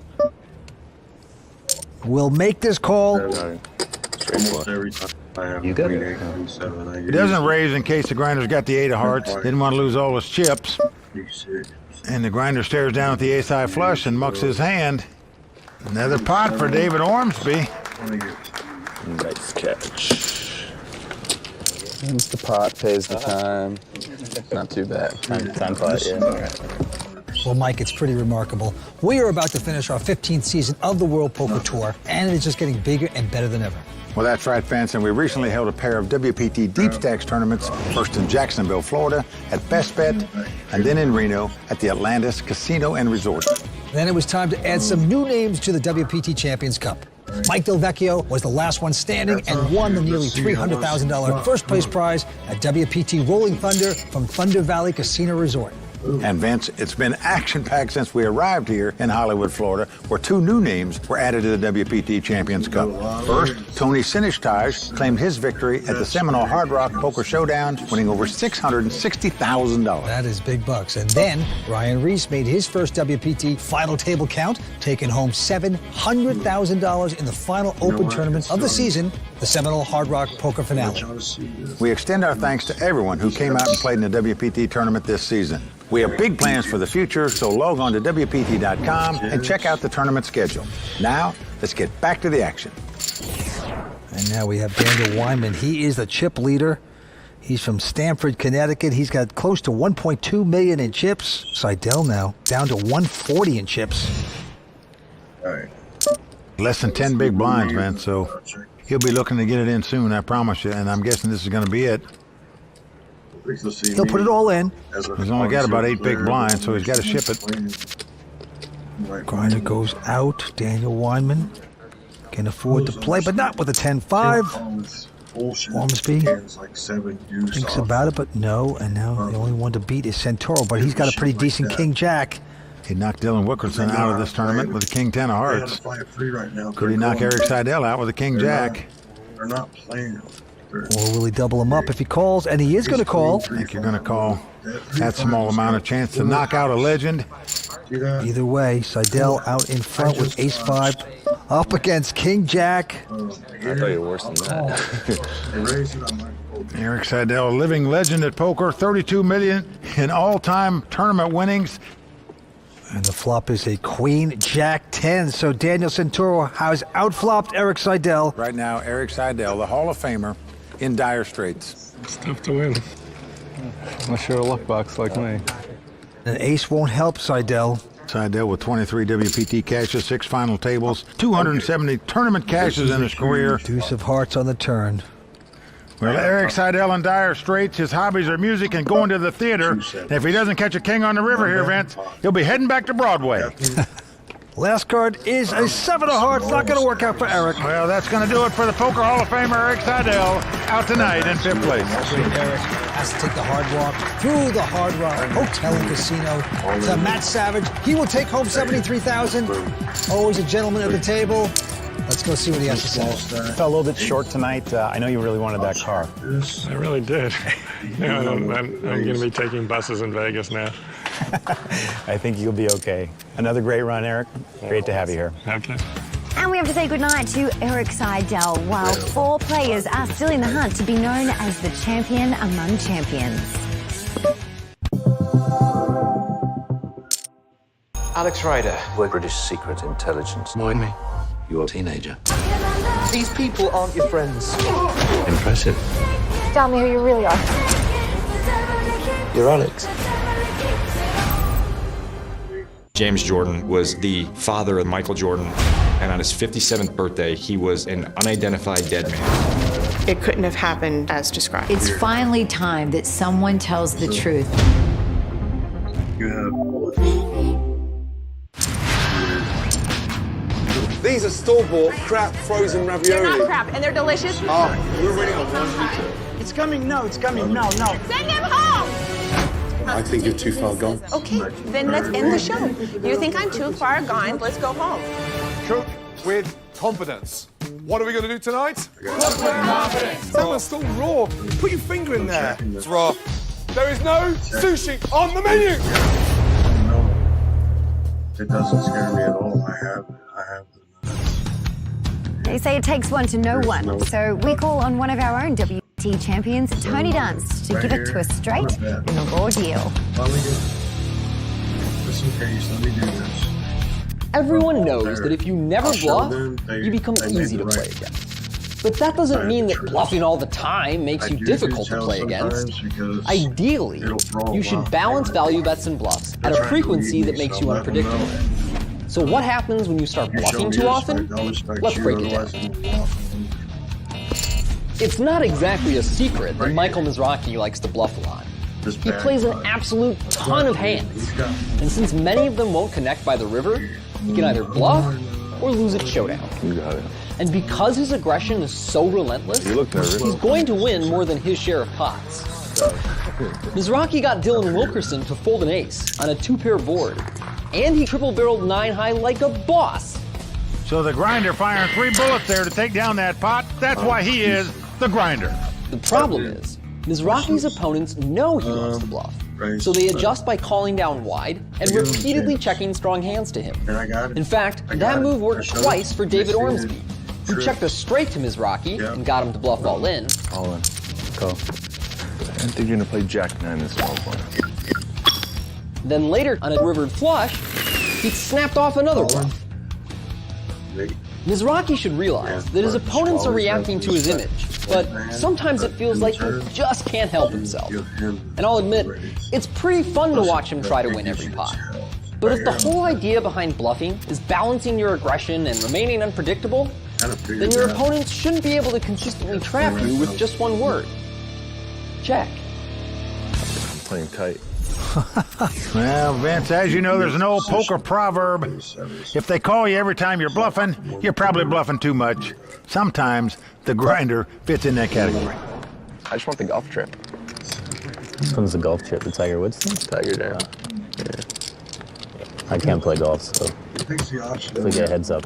Will make this call. Almost every time I have You got queen it. 8, 7, He doesn't raise in case the Grinder's got the 8 of hearts. Didn't want to lose all his chips. And the Grinder stares down at the ace high flush and mucks his hand. Another pot for David Ormsby. Nice catch. Wins the pot, pays the time. Not too bad. Time pot, yeah. Well, Mike, it's pretty remarkable. We are about to finish our 15th season of the World Poker Tour, and it is just getting bigger and better than ever. Well, that's right, fans, and we recently held a pair of WPT Deep Stacks tournaments, first in Jacksonville, Florida, at Best Bet, and then in Reno at the Atlantis Casino and Resort. Then it was time to add some new names to the WPT Champions Cup. Mike Del Vecchio was the last one standing and won the nearly $300,000 first place prize at WPT Rolling Thunder from Thunder Valley Casino Resort. And Vince, it's been action-packed since we arrived here in Hollywood, Florida, where 2 new names were added to the WPT Champions Cup. First, Tony Sinishtaj claimed his victory at the Seminole Hard Rock Poker Showdown, winning over $660,000. That is big bucks. And then Ryan Reese made his first WPT final table count, taking home $700,000 in the final open tournament of the season, the Seminole Hard Rock Poker Finale. We extend our thanks to everyone who came out and played in the WPT tournament this season. We have big plans for the future, so log on to WPT.com and check out the tournament schedule. Now, let's get back to the action. And now we have Daniel Wyman. He is the chip leader. He's from Stamford, Connecticut. He's got close to $1.2 million in chips. Seidel now down to $140 in chips. All right. Less than 10 big blinds, man, so he'll be looking to get it in soon, I promise you, and I'm guessing this is going to be it. He'll put it all in. He's only got about 8 big blinds, so he's got to ship it. Grinder goes out. Daniel Wyman can afford to play, but not with a 10-5. Ormsby thinks about it, but no. And now the only one to beat is Santoro, but he's got a pretty decent King-Jack. He knocked Dylan Wickerson out of this tournament with a King-10 of hearts. Could he knock Eric Seidel out with a King-Jack? They're not playing. Or will he double him up if he calls? And he is going to call. I think you're going to call. That small amount of chance to knock out a legend. Either way, Seidel out in front with ace-5 up against King-Jack. I thought you were worse than that. Eric Seidel, a living legend at poker, $32 million in all-time tournament winnings. And the flop is a Queen-Jack-10. So Daniel Santoro has outflopped Eric Seidel. Right now, Eric Seidel, the Hall of Famer, in dire straits. It's tough to win. Unless you're a luck box like me. An ace won't help Seidel. Seidel with 23 WPT cashes, 6 final tables, 270 tournament cashes in his career. Deuce of hearts on the turn. Well, Eric Seidel in dire straits. His hobbies are music and going to the theater. And if he doesn't catch a king on the river here, Vince, he'll be heading back to Broadway. Last card is a 7 of hearts. Not going to work out for Eric. Well, that's going to do it for the Poker Hall of Famer, Eric Seidel, out tonight in 5th place. Eric has to take the hard walk through the Hard Rock Hotel and Casino to Matt Savage. He will take home $73,000. Always a gentleman at the table. Let's go see what he has to say. Fell a little bit short tonight. I know you really wanted that car. I really did. Yeah, I'm going to be taking buses in Vegas now. I think you'll be okay. Another great run, Eric. Great to have you here. Okay. And we have to say goodnight to Eric Seidel, while 4 players are still in the hunt to be known as the champion among champions. Alex Ryder. We're British secret intelligence. Mind me. You're a teenager. These people aren't your friends. Impressive. Tell me who you really are. You're Alex. James Jordan was the father of Michael Jordan, and on his 57th birthday, he was an unidentified dead man. It couldn't have happened as described. It's finally time that someone tells the truth. You have These are store-bought crap frozen ravioli. They're not crap, and they're delicious. Oh, we're waiting on one. It's coming, no, it's coming, no. Send him home! I think you're too far gone. Okay, then let's end the show. You think I'm too far gone, let's go home. Cook with confidence. What are we going to do tonight? Cook with confidence. That one's still raw. Put your finger in there. It's raw. There is no sushi on the menu. No, it doesn't scare me at all. I have They say it takes one to know one, so we call on one of our own WPT champions, Tony Dunst, to give it to us straight in a raw deal. Just in case, let me do this. Everyone knows that if you never bluff, you become easy to play against. But that doesn't mean that bluffing all the time makes you difficult to play against. Ideally, you should balance value bets and bluffs at a frequency that makes you unpredictable. So what happens when you start bluffing too often? Let's break it down. It's not exactly a secret that Michael Mizrachi likes to bluff a lot. He plays an absolute ton of hands. And since many of them won't connect by the river, he can either bluff or lose at showdown. And because his aggression is so relentless, he's going to win more than his share of pots. Mizrachi got Dylan Wilkerson to fold an ace on a 2-pair board, and he triple-barreled 9-high like a boss. So the grinder firing 3 bullets there to take down that pot. That's why he is the grinder. The problem is, Mizrachi's opponents know he wants to bluff, so they adjust by calling down wide and repeatedly checking strong hands to him. In fact, that move worked twice for David Ormsby, who checked a straight to Mizrachi and got him to bluff all in. All in. Go. I think you're gonna play Jack 9 this small blind. Then later, on a rivered flush, he snapped off another bluff. Mizrachi should realize that his opponents are reacting to his image, but sometimes it feels like he just can't help himself. And I'll admit, it's pretty fun to watch him try to win every pot. But if the whole idea behind bluffing is balancing your aggression and remaining unpredictable, then your opponents shouldn't be able to consistently trap you with just one word. Check. I'm playing tight. Well, Vince, as you know, there's an old poker proverb. If they call you every time you're bluffing, you're probably bluffing too much. Sometimes the grinder fits in that category. I just want the golf trip. This one's a golf trip, the Tiger Woods thing? Tiger down. I can't play golf, so if we get a heads up,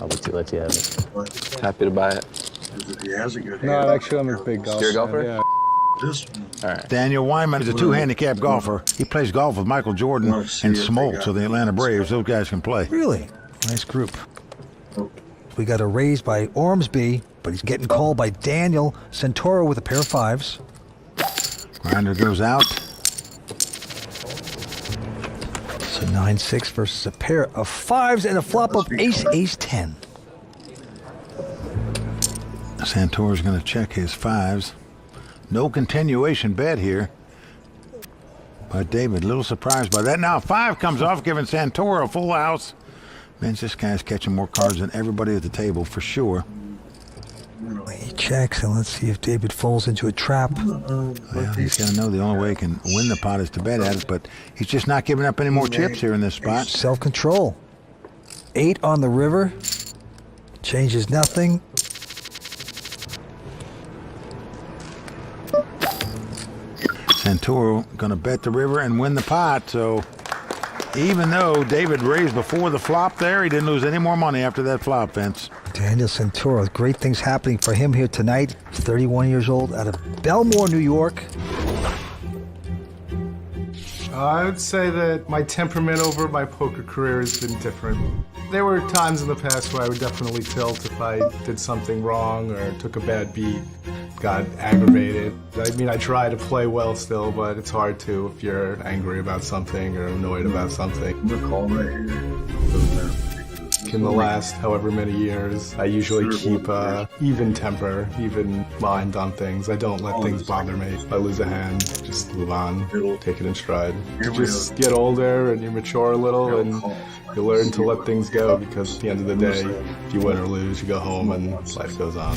I'll let you have it. Happy to buy it. No, actually, I'm a big golfer. You're a golfer? Yeah. All right. Daniel Weinman is a 2-handicap golfer. He plays golf with Michael Jordan and Smoltz of the Atlanta Braves. Those guys can play. Really? Nice group. We got a raise by Ormsby, but he's getting called by Daniel Santoro with a pair of 5s. Grinder goes out. So 9-6 versus a pair of 5s and a flop of ace-10. Santoro's going to check his 5s. No continuation bet here. But David, a little surprised by that. Now 5 comes off, giving Santoro a full house. Man, this guy's catching more cards than everybody at the table, for sure. He checks, and let's see if David falls into a trap. Well, he's got to know the only way he can win the pot is to bet at it, but he's just not giving up any more chips here in this spot. Self-control. 8 on the river. Changes nothing. Santoro going to bet the river and win the pot, so even though David raised before the flop there, he didn't lose any more money after that flop, Vince. Daniel Santoro, great things happening for him here tonight. He's 31 years old, out of Belmore, New York. I would say that my temperament over my poker career has been different. There were times in the past where I would definitely tilt if I did something wrong or took a bad beat, got aggravated. I mean, I try to play well still, but it's hard to if you're angry about something or annoyed about something. In the last however many years, I usually keep even temper, even mind on things. I don't let things bother me. If I lose a hand, just move on, take it in stride. You just get older and you mature a little and you learn to let things go because at the end of the day, if you win or lose, you go home and life goes on.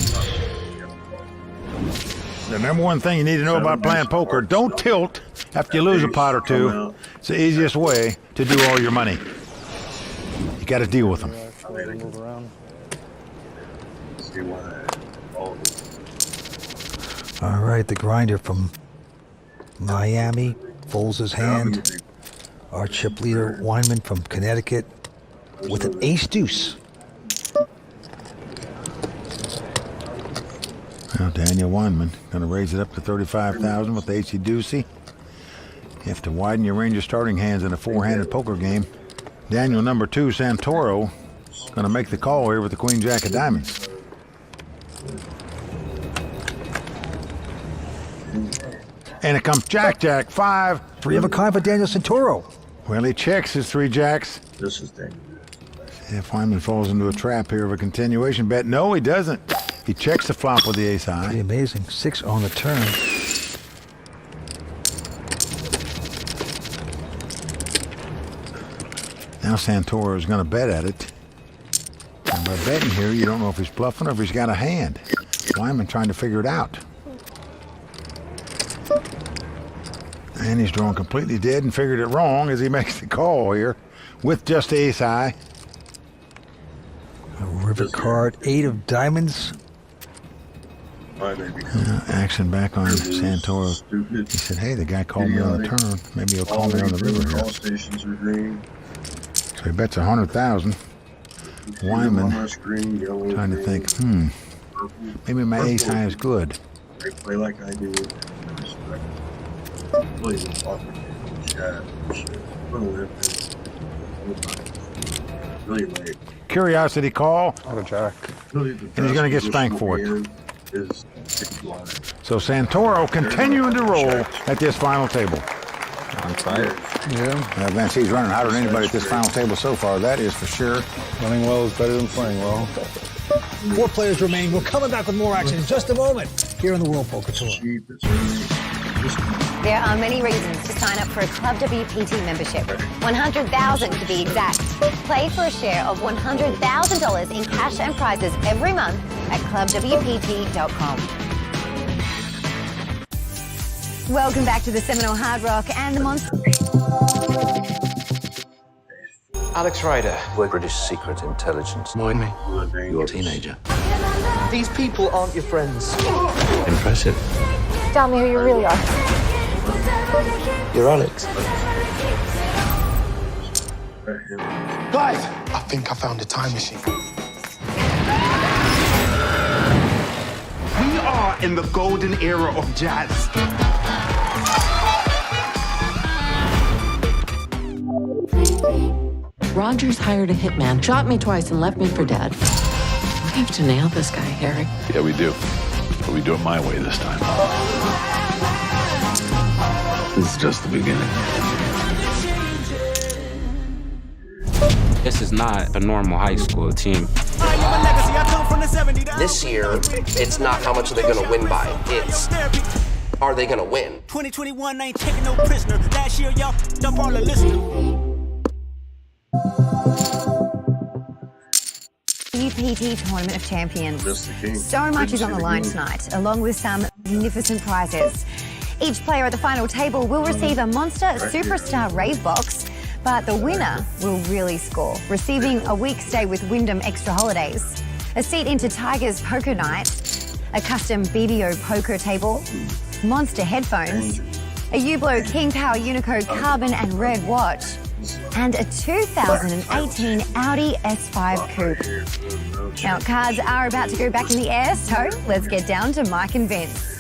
The number one thing you need to know about playing poker, don't tilt after you lose a pot or two. It's the easiest way to do all your money. You got to deal with them. All right, the grinder from Miami folds his hand. Our chip leader, Weinman from Connecticut, with an ace-deuce. Well, Daniel Weinman going to raise it up to $35,000 with the ace-deucey. You have to widen your range of starting hands in a 4-handed poker game. Daniel number 2, Santoro, going to make the call here with the Queen Jack of Diamonds. And it comes Jack, Jack, 5. 3 of a kind for Daniel Santoro. Well, he checks his 3 jacks. This is dangerous. If Weinman falls into a trap here of a continuation bet. No, he doesn't. He checks the flop with the ace high. Pretty amazing. 6 on the turn. Now Santoro is going to bet at it. And by betting here, you don't know if he's bluffing or if he's got a hand. Weinman trying to figure it out. And he's drawn completely dead and figured it wrong as he makes the call here with just the ace high. A river After card 8 of diamonds. Action back on Santoro. He said, hey, the guy called me on the turn. Maybe he'll call me on the river here. So he bets 100,000. Wyman trying to think, maybe my ace high is good. They play like I do. Really late. Curiosity call. Auto jack. And he's going to get spanked for it. So Santoro continuing to roll at this final table. On side. Yeah. Vince, he's running harder than anybody at this final table so far. That is for sure. Running well is better than playing well. 4 players remain. We're coming back with more action in just a moment here on the World Poker Tour. There are many reasons to sign up for a Club WPT membership. 100,000 to be exact. Play for a share of $100,000 in cash and prizes every month at clubwpt.com. Welcome back to the Seminole Hard Rock and the Monster. Alex Ryder. British secret intelligence. Mind me. You're a teenager. These people aren't your friends. Impressive. Tell me who you really are. You're Alex. Guys, I think I found a time machine. We are in the golden era of jazz. Rogers hired a hitman, shot me twice, and left me for dead. We have to nail this guy, Harry. Yeah, we do. But we do it my way this time. This is just the beginning. This is not a normal high school team. This year, it's not how much are they going to win by. It's, are they going to win? 2021 ain't taking no prisoner. Last year, y'all up all the listeners. WPT Tournament of Champions. So much is on the line tonight, along with some magnificent prizes. Each player at the final table will receive a Monster Superstar Rave Box, but the winner will really score, receiving a week stay with Wyndham Extra Holidays, a seat into Tiger's Poker Night, a custom BBO poker table, Monster headphones, a Hublot King Power Unico Carbon and Red watch, and a 2018 Audi S5 Coupe. Now, cards are about to go back in the air, so let's get down to Mike and Vince.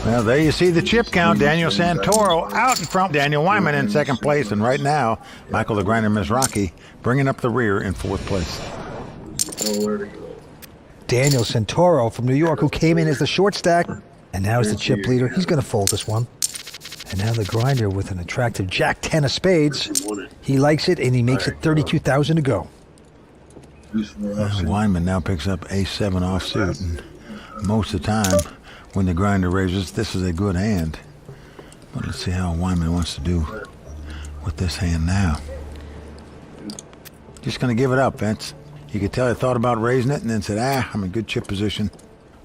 Well, there you see the chip count. Daniel Santoro out in front. Daniel Wyman in second place. And right now, Michael the Grinder Mizrachi bringing up the rear in fourth place. Daniel Santoro from New York, who came in as the short stack, and now is the chip leader. He's going to fold this one. And now the Grinder with an attractive Jack 10 of spades. He likes it, and he makes it 32,000 to go. Wyman now picks up ace-7 offsuit. And most of the time, when the Grinder raises, this is a good hand. But let's see how Wyman wants to do with this hand now. Just going to give it up, Vince. You could tell he thought about raising it and then said, I'm in good chip position.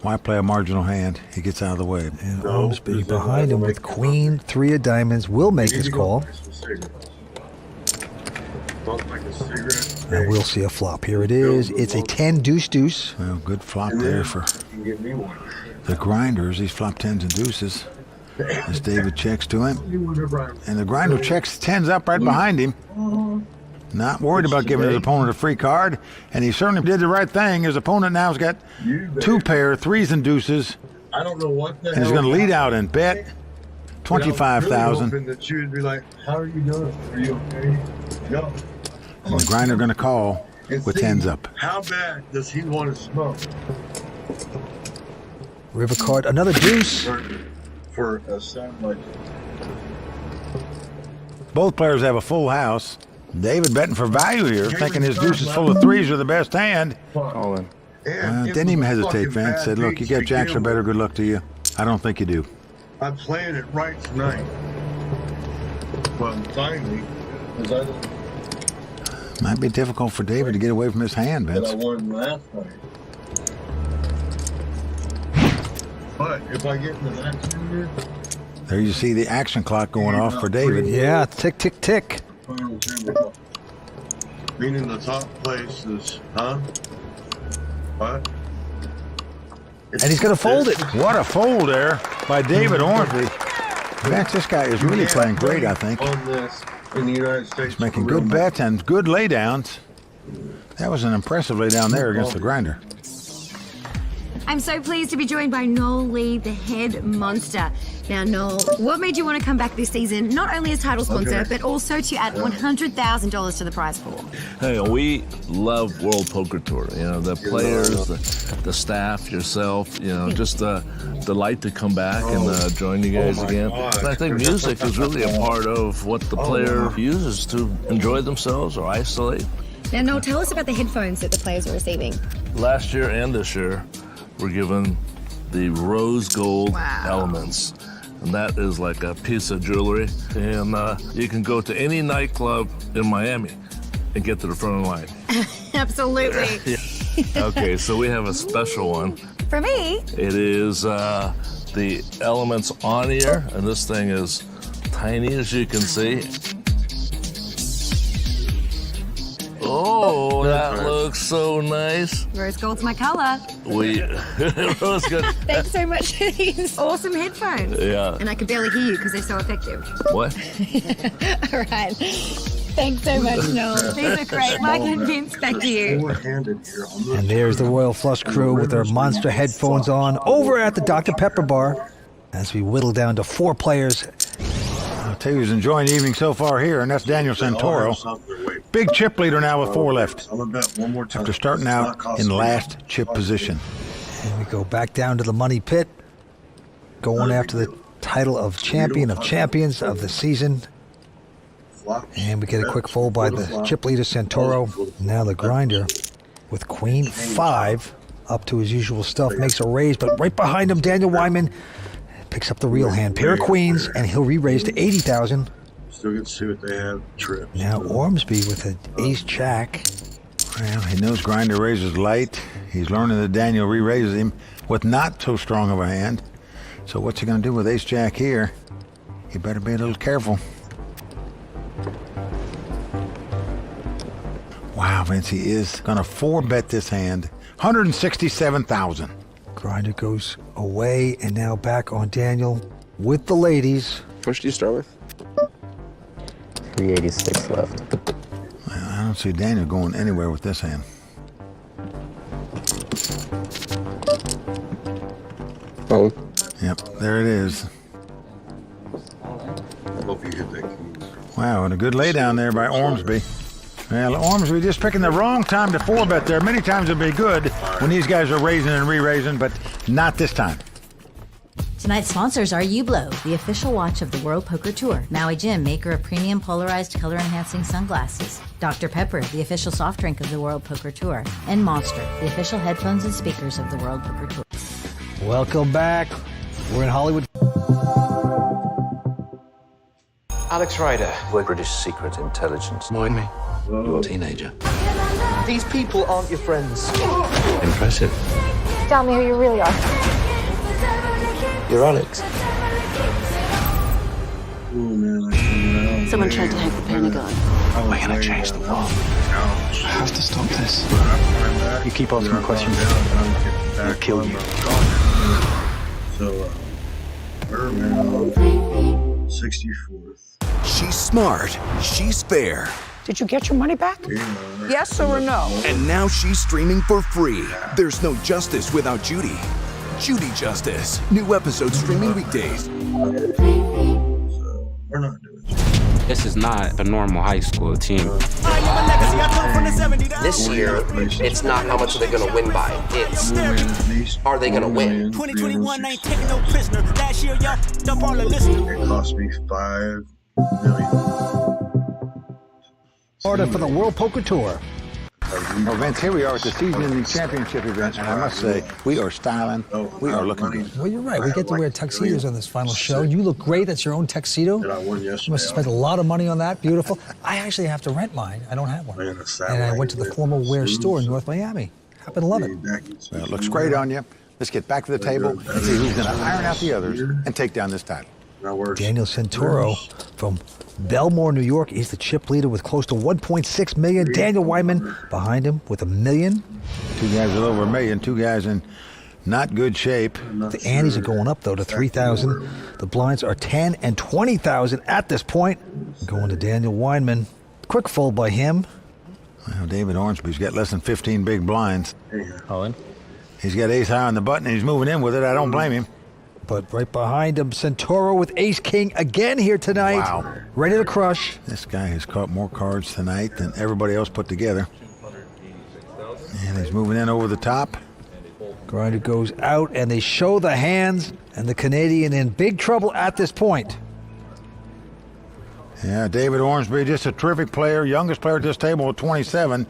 Why play a marginal hand? He gets out of the way. And Ormsby behind him with Queen, 3 of diamonds, will make this call. And we'll see a flop. Here it is. It's a 10 deuce. Well, good flop there for the Grinders. These flop 10s and deuces. As David checks to him. And the Grinder checks 10s up right behind him. Not worried about giving his opponent a free card. And he certainly did the right thing. His opponent now has got 2 pair, 3s and deuces. I don't know what the and he's going to lead out and bet 25,000. Really that you would be like, how are you doing? Are you okay? No. And the Grinder going to call with 10s up. How bad does he want to smoke? River card, another deuce. For a sound like both players have a full house. David betting for value here, thinking his deuces full of 3s are the best hand. All in. Didn't even hesitate, Vince. Said, look, you got jacks or better, good luck to you. I don't think you do. I'm playing it right tonight. But finally, because I might be difficult for David to get away from his hand, Vince. I won last night. But if I get in the action here, there you see the action clock going off for David. Yeah, tick, tick, tick. Meaning the top place is, huh? What? And he's going to fold it. What a fold there by David Ormsby. Vince, this guy is really playing great, I think. On this in the United States. He's making good bets and good laydowns. That was an impressive laydown there against the grinder. I'm so pleased to be joined by Noel Lee, the head monster. Now, Noel, what made you want to come back this season, not only as title sponsor, but also to add $100,000 to the prize pool? Hey, we love World Poker Tour. You know, the players, the staff, yourself, you know, just the delight to come back and join you guys again. And I think music is really a part of what the player uses to enjoy themselves or isolate. Now, Noel, tell us about the headphones that the players are receiving. Last year and this year, we're given the rose gold elements. And that is like a piece of jewelry. And you can go to any nightclub in Miami and get to the front of the line. Absolutely. Yeah. Okay, so we have a special one. For me? It is the elements on ear, and this thing is tiny as you can see. Oh, that looks so nice. Rose gold's my color. Rose gold. Thanks so much for these awesome headphones. Yeah. And I could barely hear you because they're so effective. What? All right. Thanks so much, Noel. These are great. Mike and Vince, back to you. And there's the Royal Flush crew with their monster headphones on over at the Dr. Pepper bar as we whittle down to 4 players. I'll tell you who's enjoying the evening so far here, and that's Daniel Santoro. Big chip leader now with 4 left. After starting out in last chip position. And we go back down to the money pit, going after the title of champion of champions of the season. And we get a quick fold by the chip leader Santoro. Now the grinder with Queen 5 up to his usual stuff, makes a raise, but right behind him, Daniel Wyman picks up the real hand, pair of queens, and he'll re-raise to 80,000. Still get to see what they have. Trip. Now Ormsby with an ace-jack. Well, he knows grinder raises light. He's learning that Daniel re-raises him with not so strong of a hand. So what's he going to do with ace-jack here? He better be a little careful. Wow, Vince, he is going to 4-bet this hand. 167,000. Grinder goes away, and now back on Daniel with the ladies. How much do you start with? 386 left. Well, I don't see Daniel going anywhere with this hand. Oh. Yep, there it is. Hope you hit that key. Wow, and a good laydown there by Ormsby. Well, Ormsby just picking the wrong time to 4-bet there. Many times it'd be good when these guys are raising and re-raising, but not this time. Tonight's sponsors are Hublot, the official watch of the World Poker Tour. Maui Jim, maker of premium polarized color-enhancing sunglasses. Dr. Pepper, the official soft drink of the World Poker Tour. And Monster, the official headphones and speakers of the World Poker Tour. Welcome back. We're in Hollywood. Alex Ryder. British Secret Intelligence. Mind me. You're a teenager. These people aren't your friends. Impressive. Tell me who you really are. You're Alex. Someone tried to hack the Pentagon. We're gonna change the world. I have to stop this. You keep asking questions, I'll kill you. So, we're 64th. She's smart. She's fair. Did you get your money back? Yes or no? And now she's streaming for free. There's no justice without Judy. Judy Justice. New episodes streaming weekdays. So, we're not doing it. This is not a normal high school team. This year, it's not how much are they going to win by. It's are they going to win? 2021 ain't taking no prisoner. Last year, y'all dump all the list. It cost me $5 million. Order for the World Poker Tour. Well, Vince, here we are at the season championship event, and I must say, we are styling. We are looking good. Well, you're right. We get to wear tuxedos on this final show. You look great. That's your own tuxedo. You must have spent a lot of money on that. Beautiful. I actually have to rent mine. I don't have one. And I went to the formal wear store in North Miami. Happen to love it. Well, it looks great on you. Let's get back to the table and see who's going to iron out the others and take down this title. Daniel Santoro from Belmore, New York is the chip leader with close to 1.6 million. Daniel Weinman behind him with $1 million. Two guys with over $1 million, two guys in not good shape. The antes are going up, though, to 3,000. The blinds are 10 and 20,000 at this point. Going to Daniel Weinman. Quick fold by him. Well, David Ormsby's got less than 15 big blinds. All in? He's got ace high on the button, and he's moving in with it. I don't blame him. But right behind him, Santoro with ace-king again here tonight. Wow. Ready to crush. This guy has caught more cards tonight than everybody else put together. And he's moving in over the top. Grinder goes out, and they show the hands, and the Canadian in big trouble at this point. Yeah, David Ormsby, just a terrific player, youngest player at this table at 27.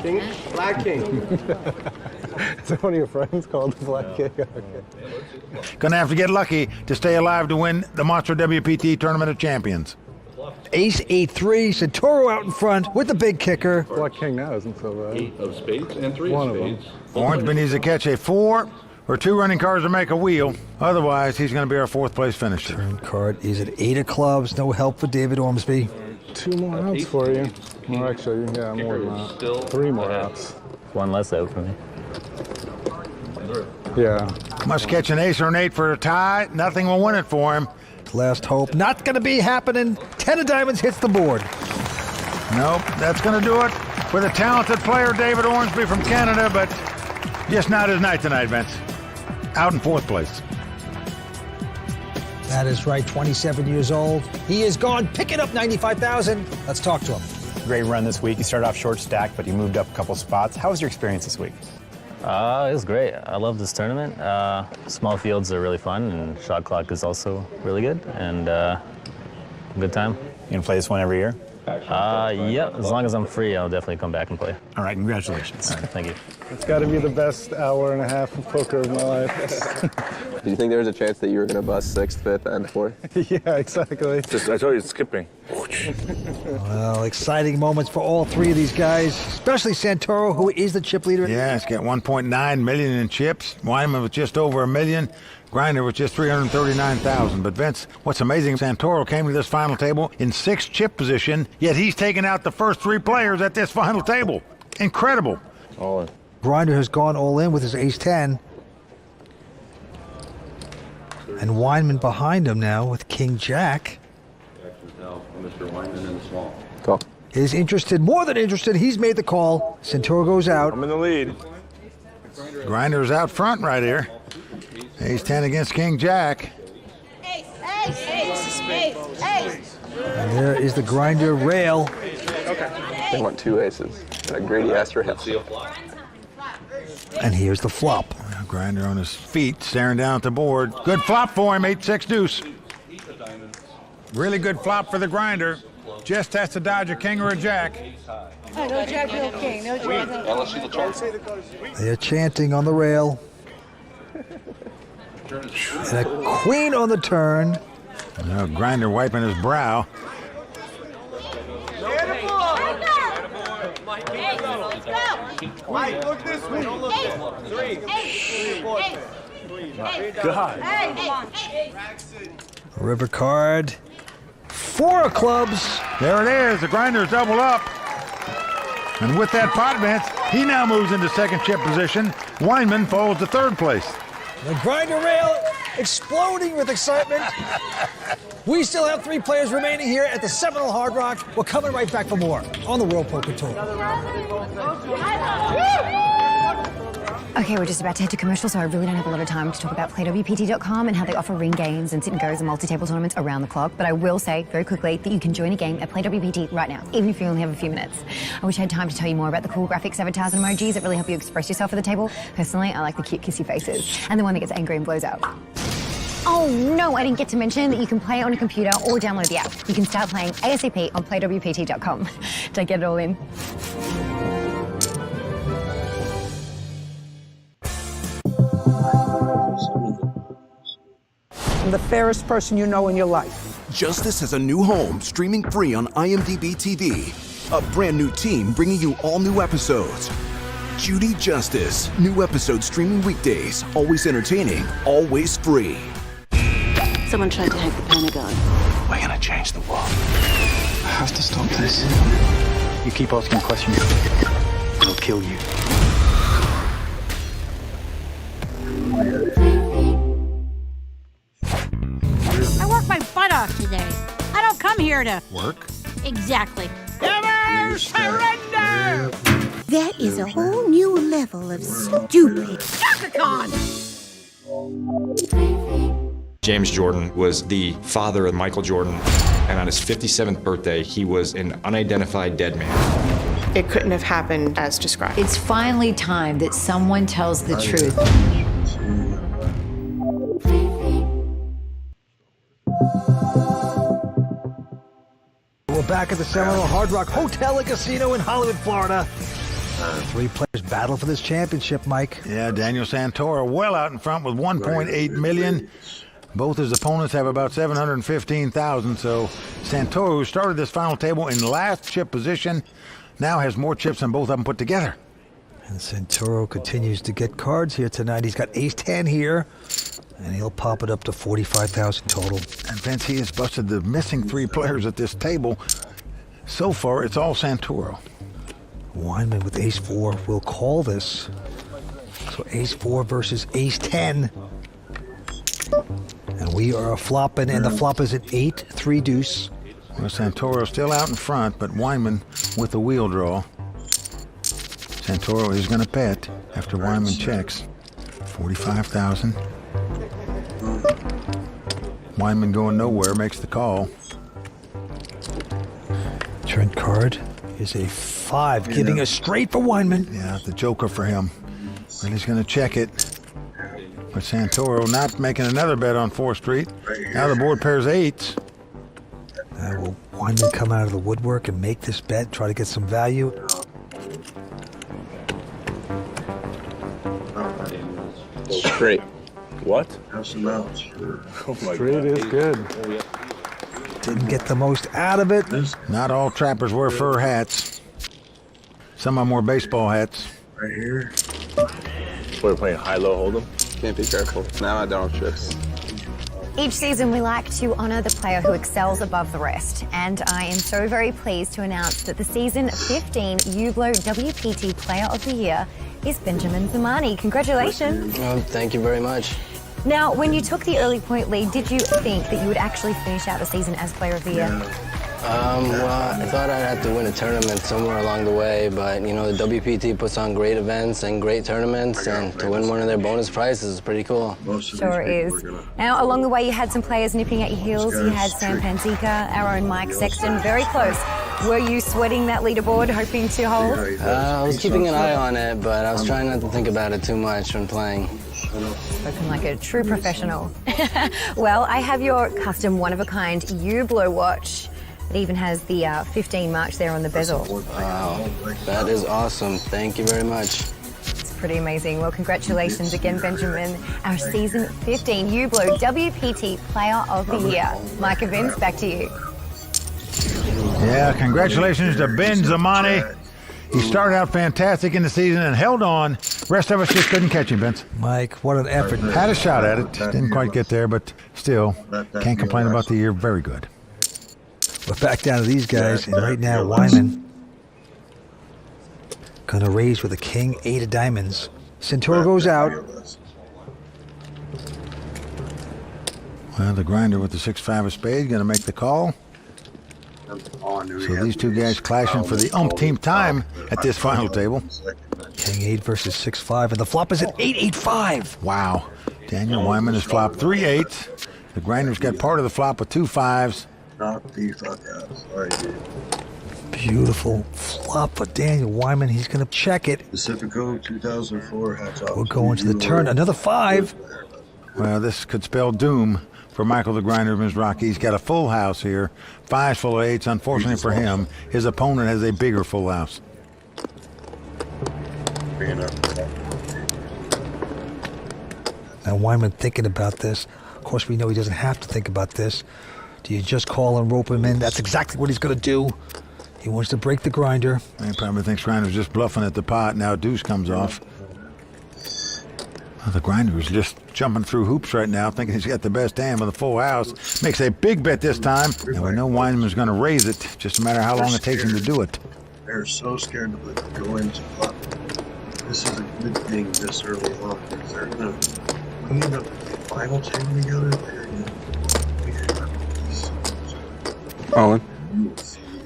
King? Black King. Is that one of your friends called the Black King? Okay. Gonna have to get lucky to stay alive to win the Monster WPT Tournament of Champions. Ace 8-3, Santoro out in front with the big kicker. Black King now isn't so bad. 8 of spades and 3 One of of spades. Ormsby needs to catch a 4 or 2 running cards to make a wheel. Otherwise, he's going to be our 4th place finisher. Turn card is at 8 of clubs. No help for David Ormsby. 2 more outs for you. Well, actually, yeah, more than that. 3 more outs. 1 less out for me. Yeah. Must catch an ace or an 8 for a tie. Nothing will win it for him. Last hope. Not going to be happening. 10 of diamonds hits the board. Nope, that's going to do it with a talented player, David Ormsby from Canada, but just not his night tonight, Vince. Out in 4th place. That is right, 27 years old. He is gone, picking up 95,000. Let's talk to him. Great run this week. You started off short stack, but you moved up a couple spots. How was your experience this week? It was great. I love this tournament. Small fields are really fun, and shot clock is also really good, and good time. You gonna play this one every year? Yeah, as long as I'm free, I'll definitely come back and play. All right, congratulations. All right, thank you. It's got to be the best hour and a half of poker of my life. Did you think there was a chance that you were going to bust 6th, 5th, and 4th? Yeah, exactly. I told you it's skipping. Well, exciting moments for all 3 of these guys, especially Santoro, who is the chip leader. Yeah, he's got 1.9 million in chips. Wyman with just over $1 million. Grinder with just 339,000. But Vince, what's amazing, Santoro came to this final table in 6th chip position, yet he's taken out the first 3 players at this final table. Incredible. All in. Grinder has gone all in with his ace-10. And Weinman behind him now with King-Jack. Mr. Wyman in the small. Call. Is interested, more than interested. He's made the call. Santoro goes out. I'm in the lead. Grinder's out front right here. Ace-10 against King-Jack. And there is the Grinder rail. They want 2 aces. A greedy-ass rail. And here's the flop. Grinder on his feet, staring down at the board. Good flop for him, 8-6 deuce. Really good flop for the Grinder. Just has to dodge a king or a jack. Oh, no jack, no king. No jack, no king. They're chanting on the rail. And a queen on the turn. Now Grinder wiping his brow. Mike, look this way. Don't look this way. 3. God. River card. 4 of clubs. There it is. The Grinder's doubled up. And with that pot, Vince, he now moves into 2nd chip position. Weinman falls to 3rd place. The Grinder rail exploding with excitement. We still have 3 players remaining here at the Seminole Hard Rock. We're coming right back for more on the World Poker Tour. Okay, we're just about to head to commercial, so I really don't have a lot of time to talk about PlayWPT.com and how they offer ring games and sit and goes and multi-table tournaments around the clock. But I will say very quickly that you can join a game at PlayWPT right now, even if you only have a few minutes. I wish I had time to tell you more about the cool graphics, avatars, and emojis that really help you express yourself at the table. Personally, I like the cute kissy faces and the one that gets angry and blows out. Oh no, I didn't get to mention that you can play on a computer or download the app. You can start playing ASAP on PlayWPT.com. Don't get it all in. I'm the fairest person you know in your life. Justice has a new home, streaming free on IMDb TV. A brand new team bringing you all new episodes. Judy Justice. New episodes streaming weekdays. Always entertaining, always free. Someone tried to hack the Pentagon. We're gonna change the world. I have to stop this. You keep asking questions, I'll kill you. I worked my butt off today. I don't come here to work. Exactly. Never surrender! That is a whole new level of stupid. Chaka Khan! James Jordan was the father of Michael Jordan, and on his 57th birthday, he was an unidentified dead man. It couldn't have happened as described. It's finally time that someone tells the truth. We're back at the Seminole Hard Rock Hotel and Casino in Hollywood, Florida. Three players battle for this championship, Mike. Yeah, Daniel Santoro well out in front with 1.8 million. Both his opponents have about 715,000. So Santoro, who started this final table in last chip position, now has more chips than both of them put together. And Santoro continues to get cards here tonight. He's got ace-10 here, and he'll pop it up to 45,000 total. And Vince, he has busted the missing three players at this table. So far, it's all Santoro. Weinman with ace-4 will call this. So ace-4 versus ace-10. And we are flopping, and the flop is at 8-3 deuce. Well, Santoro still out in front, but Weinman with the wheel draw. Santoro is going to bet after Weinman checks. 45,000. Weinman going nowhere, makes the call. Turn card is a 5, giving a straight for Weinman. Yeah, the joker for him. And he's going to check it. But Santoro not making another bet on 4th Street. Now the board pairs 8s. Will Weinman come out of the woodwork and make this bet, try to get some value? Straight. What? Have some outs. Oh my Straight is good. Didn't get the most out of it. Not all trappers wear fur hats. Some of them wear baseball hats. Right here. We're playing high-low hold'em. Can't be careful. Now I don't trips. Each season, we like to honour the player who excels above the rest. And I am so very pleased to announce that the season 15 Hublot WPT Player of the Year is Benjamin Zamani. Congratulations. Well, thank you very much. Now, when you took the early point lead, did you think that you would actually finish out the season as Player of the Year? Well, I thought I'd have to win a tournament somewhere along the way, but, you know, the WPT puts on great events and great tournaments, and to win one of their bonus prizes is pretty cool. Sure is. Now, along the way, you had some players nipping at your heels. You had Sam Panzica, our own Mike Sexton, very close. Were you sweating that leaderboard, hoping to hold? I was keeping an eye on it, but I was trying not to think about it too much when playing. Spoken like a true professional. Well, I have your custom one-of-a-kind Hublot watch. It even has the 15 marks there on the bezel. Wow, that is awesome. Thank you very much. It's pretty amazing. Well, congratulations again, Benjamin. Our season 15 Hublot WPT Player of the Year. Mike and Vince, back to you. Yeah, congratulations to Ben Zamani. He started out fantastic in the season and held on. Rest of us just couldn't catch him, Vince. Mike, what an effort. Had a shot at it. Didn't quite get there, but still, can't complain about the year. Very good. We're back down to these guys, and right now, Weinman gonna raise with a king, 8 of diamonds. Santoro goes out. Well, the grinder with the 6-5 of spades gonna make the call. So these two guys clashing for the umpteenth time at this final table. King 8 versus 6-5, and the flop is at 8-8-5. Wow. Daniel Weinman has flopped 3 8s. The grinder's got part of the flop with 2 5s. Knock the fuck out. Sorry, dude. Beautiful flop for Daniel Weinman. He's going to check it. Pacifico 2004. Hats off. We'll go into the turn. Another 5. Well, this could spell doom for Michael the Grinder of Mizrachi. He's got a full house here. 5's full of 8s. Unfortunately for him, his opponent has a bigger full house. Now Weinman thinking about this. Of course, we know he doesn't have to think about this. Do you just call and rope him in? That's exactly what he's going to do. He wants to break the grinder. He probably thinks Grinder's just bluffing at the pot. Now deuce comes off. Well, the grinder is just jumping through hoops right now, thinking he's got the best hand with a full house. Makes a big bet this time, and we know Weinman's going to raise it, just a matter of how long it takes him to do it. They're so scared to go into flop. This is a good thing this early on, because they're going to clean up the final table together. They're going to Colin.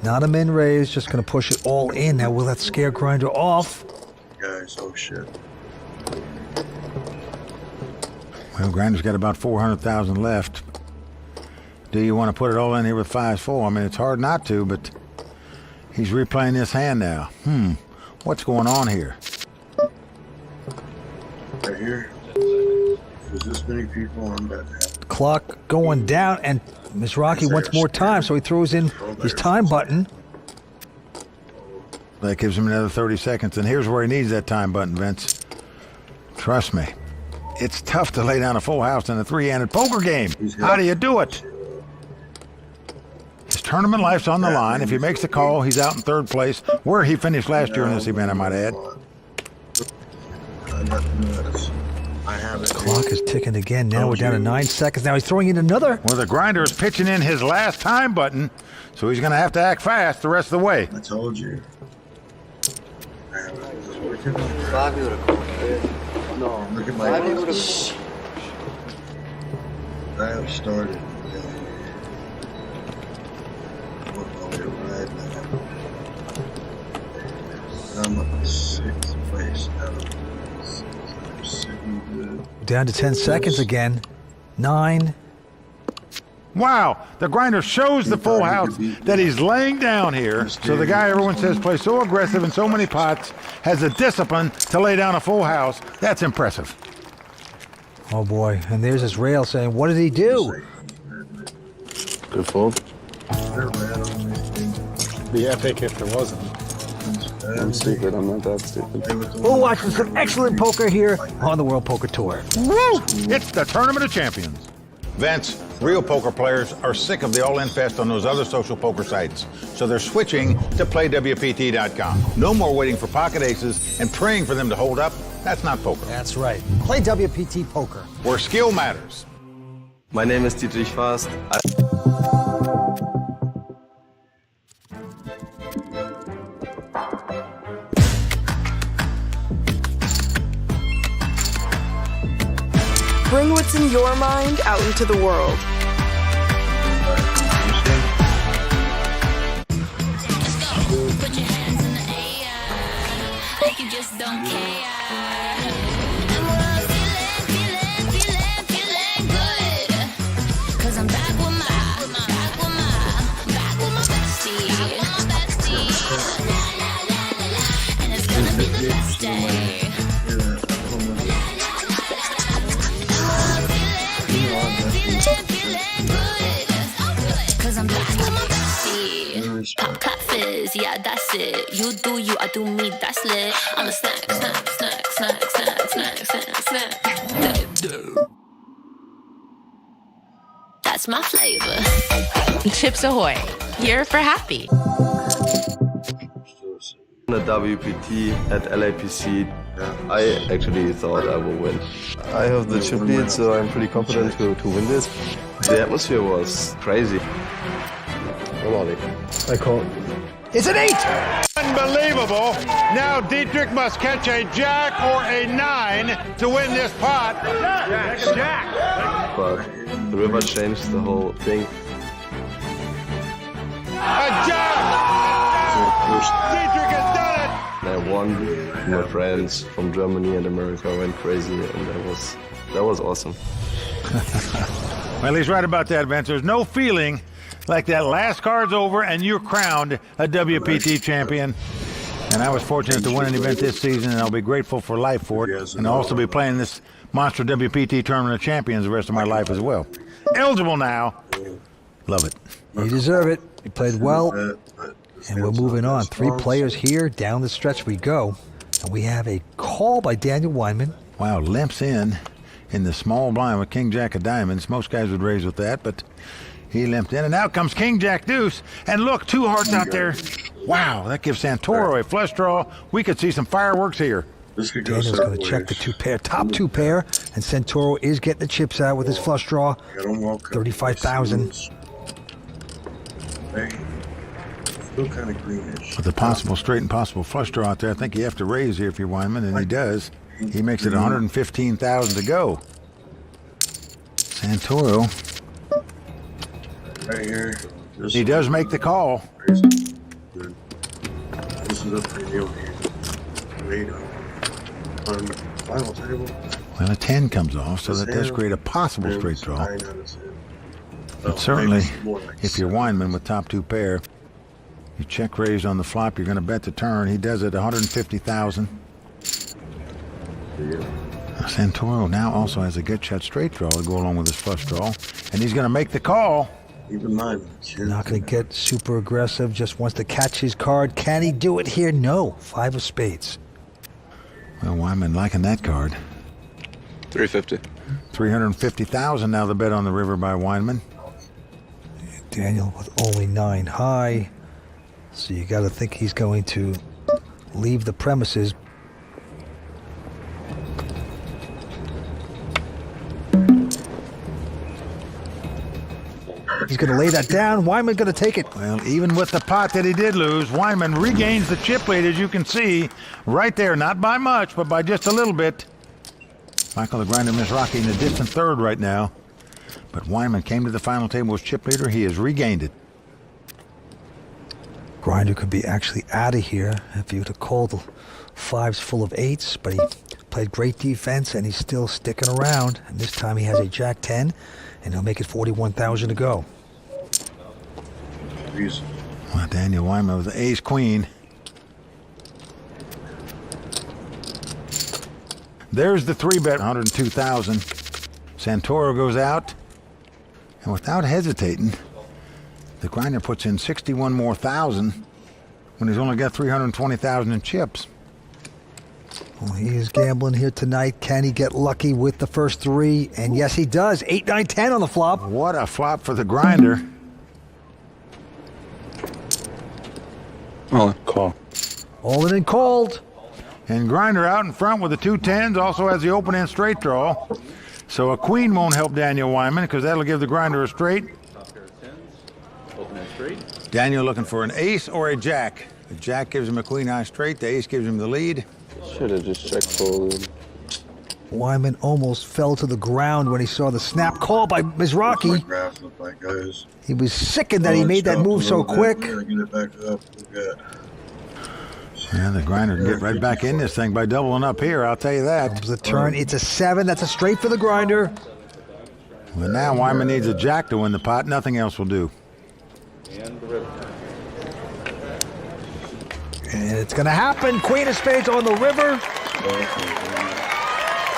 Not a min raise, just going to push it all in. Now will that scare grinder off? guys, oh shit. Well, Grinder's got about 400,000 left. Do you want to put it all in here with 5-4? I mean, it's hard not to, but he's replaying this hand now. What's going on here? Right here. There's this many people on that. Clock going down, and Miss Rocky wants more time, so he throws in his time button. That gives him another 30 seconds, and here's where he needs that time button, Vince. Trust me. It's tough to lay down a full house in a three-handed poker game. How do you do it? His tournament life's on the line. If he makes the call, he's out in third place, where he finished last year in this event, I might add. The clock is ticking again. Now we're down to 9 seconds. Now he's throwing in another. Well, the Grinder is pitching in his last time button, so he's going to have to act fast the rest of the way. I told you. No, look at my I have started. I'm at 6th place now. Down to 10 seconds again. 9. Wow, the Grinder shows the full house that he's laying down here. So the guy everyone says plays so aggressive in so many pots has the discipline to lay down a full house. That's impressive. Oh boy, and there's his rail saying, what did he do? Good fold. Be epic if there wasn't. I'm stupid, I'm not that stupid. We're watching some excellent poker here on the World Poker Tour. Woo! It's the Tournament of Champions. Vince, real poker players are sick of the all-in fest on those other social poker sites, so they're switching to playwpt.com. No more waiting for pocket aces and praying for them to hold up. That's not poker. That's right. Play WPT Poker, where skill matters. My name is Dietrich Fast. Bring what's in your mind out into the world. Put your hands in the air, like you just don't care. And we're all feeling good. 'Cause I'm back with my bestie. And it's gonna be the best day. Pop clap fizz, yeah, that's it. You do you, I do me, that's lit. I'm a snack. That's my flavor. Chips Ahoy, here for happy. The WPT at LAPC, I actually thought I would win. I have the chip lead, so I'm pretty confident to win this. The atmosphere was crazy. I call. It's an 8! Unbelievable. Now Dietrich must catch a jack or a 9 to win this pot. Jack. But the river changed the whole thing. A jack! Dietrich has done it! I won. My friends from Germany and America went crazy, and that was awesome. Well, he's right about that, Vince. There's no feeling like that last card's over and you're crowned a WPT champion. And I was fortunate to win an event this season, and I'll be grateful for life for it. And I'll also be playing this monster WPT Tournament of Champions the rest of my life as well. Eligible now. Love it. You deserve it. You played well. And we're moving on. 3 players here. Down the stretch we go. And we have a call by Daniel Weinman. Wow, limps in the small blind with King Jack of Diamonds. Most guys would raise with that, but he limped in. And now comes King Jack Deuce. And look, 2 hearts out there. Wow, that gives Santoro a flush draw. We could see some fireworks here. This could go Daniel's going to check the two pair, top two pair, and Santoro is getting the chips out with his flush draw. 35,000. Still kind of greenish. With a possible straight and possible flush draw out there, I think you have to raise here if you're Weinman, and he does. He makes it 115,000 to go. Santoro. Right here. He does make the call. This is a premium here. Wait on final table. Well, a 10 comes off, so that does create a possible straight draw. But certainly, if you're Weinman with top two pair, you check raise on the flop, you're going to bet the turn. He does it 150,000. Santoro now also has a good shot straight draw to go along with his flush draw, and he's going to make the call. Keep in mind, not going to get super aggressive, just wants to catch his card. Can he do it here? No. 5 of spades. Well, Weinman liking that card. 350. 350,000 now the bet on the river by Weinman. Daniel with only 9 high. So you got to think he's going to leave the premises. He's going to lay that down. Weinman going to take it. Well, even with the pot that he did lose, Weinman regains the chip lead, as you can see, right there. Not by much, but by just a little bit. Michael the Grinder Mizrachi in the distant third right now. But Weinman came to the final table as chip leader. He has regained it. Grinder could be actually out of here if he would have called the 5s full of 8s, but he played great defense and he's still sticking around. And this time he has a Jack 10, and he'll make it 41,000 to go. Well, Daniel Weinman with the ace queen. There's the 3-bet, 102,000. Santoro goes out, and without hesitating, the Grinder puts in 61 more thousand when he's only got 320,000 in chips. Well, he is gambling here tonight. Can he get lucky with the first 3? And yes, he does. 8, 9, 10 on the flop. What a flop for the Grinder. All in. Call. All in and called. And Grinder out in front with the 2 10s, also has the open-end straight draw. So a queen won't help Daniel Weinman because that'll give the Grinder a straight. Daniel looking for an ace or a jack. The jack gives him a queen high straight. The ace gives him the lead. Should have just checked fold. Wyman almost fell to the ground when he saw the snap call by Mizrachi. He was sickened that he made that move so quick. Yeah, the Grinder can get right back in this thing by doubling up here, I'll tell you that. Comes the turn, it's a 7, that's a straight for the Grinder. Well, now Wyman needs a jack to win the pot, nothing else will do. And it's going to happen, Queen of Spades on the river.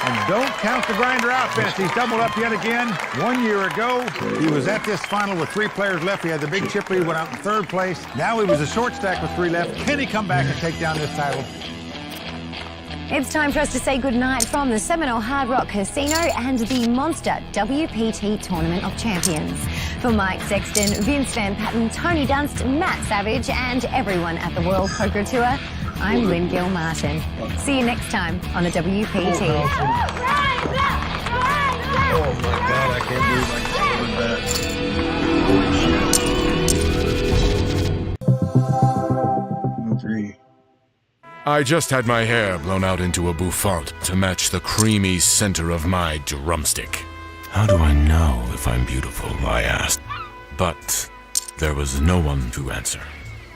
And don't count the Grinder out, Vince. He's doubled up yet again. 1 year ago, he was at this final with 3 players left. He had the big chip lead, went out in 3rd place. Now he was a short stack with 3 left. Can he come back and take down this title? It's time for us to say goodnight from the Seminole Hard Rock Casino and the Monster WPT Tournament of Champions. For Mike Sexton, Vince Van Patten, Tony Dunst, Matt Savage, and everyone at the World Poker Tour, I'm Lynn Gill-Martin. See you next time on the WPT. Oh my God, I can't believe I can 3. I just had my hair blown out into a bouffant to match the creamy center of my drumstick. How do I know if I'm beautiful, I asked. But there was no one to answer.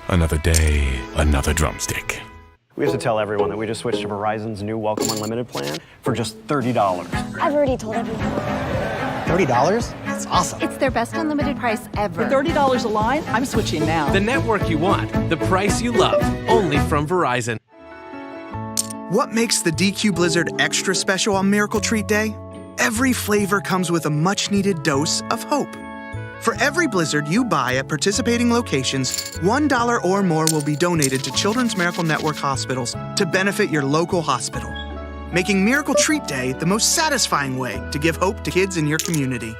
Another day, another drumstick. We have to tell everyone that we just switched to Verizon's new Welcome Unlimited plan for just $30. I've already told everyone. $30? That's awesome. It's their best unlimited price ever. For $30 a line, I'm switching now. The network you want, the price you love, only from Verizon. What makes the DQ Blizzard extra special on Miracle Treat Day? Every flavor comes with a much-needed dose of hope. For every Blizzard you buy at participating locations, $1 or more will be donated to Children's Miracle Network hospitals to benefit your local hospital, making Miracle Treat Day the most satisfying way to give hope to kids in your community.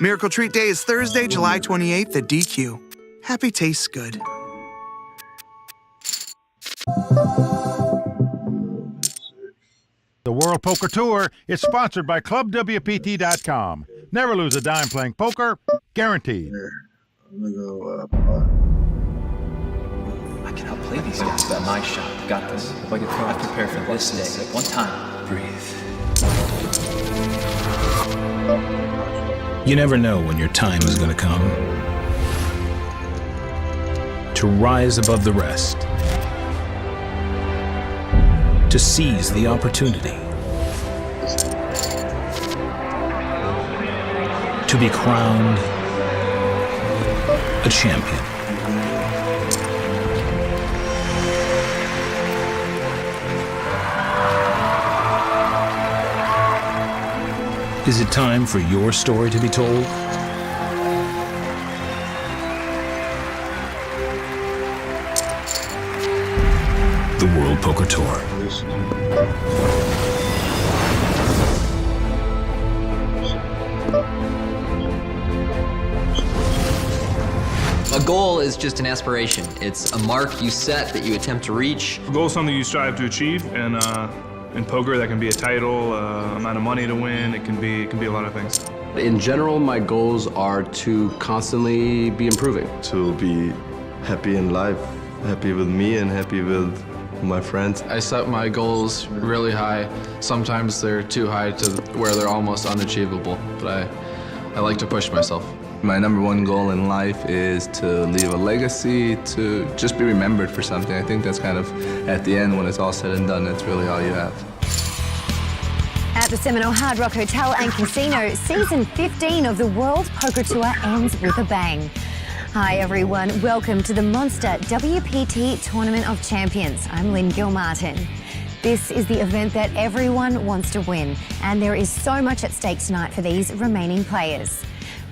Miracle Treat Day is Thursday, July 28th at DQ. Happy tastes good. The World Poker Tour is sponsored by ClubWPT.com. Never lose a dime playing poker, guaranteed. I'm gonna go I can outplay these guys by my shot. Got this. If I get thrown, I prepare for this day. One time. Breathe. You never know when your time is going to come. To rise above the rest. To seize the opportunity. To be crowned a champion. Is it time for your story to be told? The World Poker Tour. A goal is just an aspiration. It's a mark you set that you attempt to reach. A goal is something you strive to achieve, and in poker, that can be a title, amount of money to win. It can be a lot of things. In general, my goals are to constantly be improving. To be happy in life, happy with me and happy with my friends. I set my goals really high. Sometimes they're too high to where they're almost unachievable, but I like to push myself. My number one goal in life is to leave a legacy, to just be remembered for something. I think that's kind of, at the end, when it's all said and done, that's really all you have. At the Seminole Hard Rock Hotel and Casino, season 15 of the World Poker Tour ends with a bang. Hi everyone, welcome to the Monster WPT Tournament of Champions. I'm Lynn Gilmartin. This is the event that everyone wants to win, and there is so much at stake tonight for these remaining players.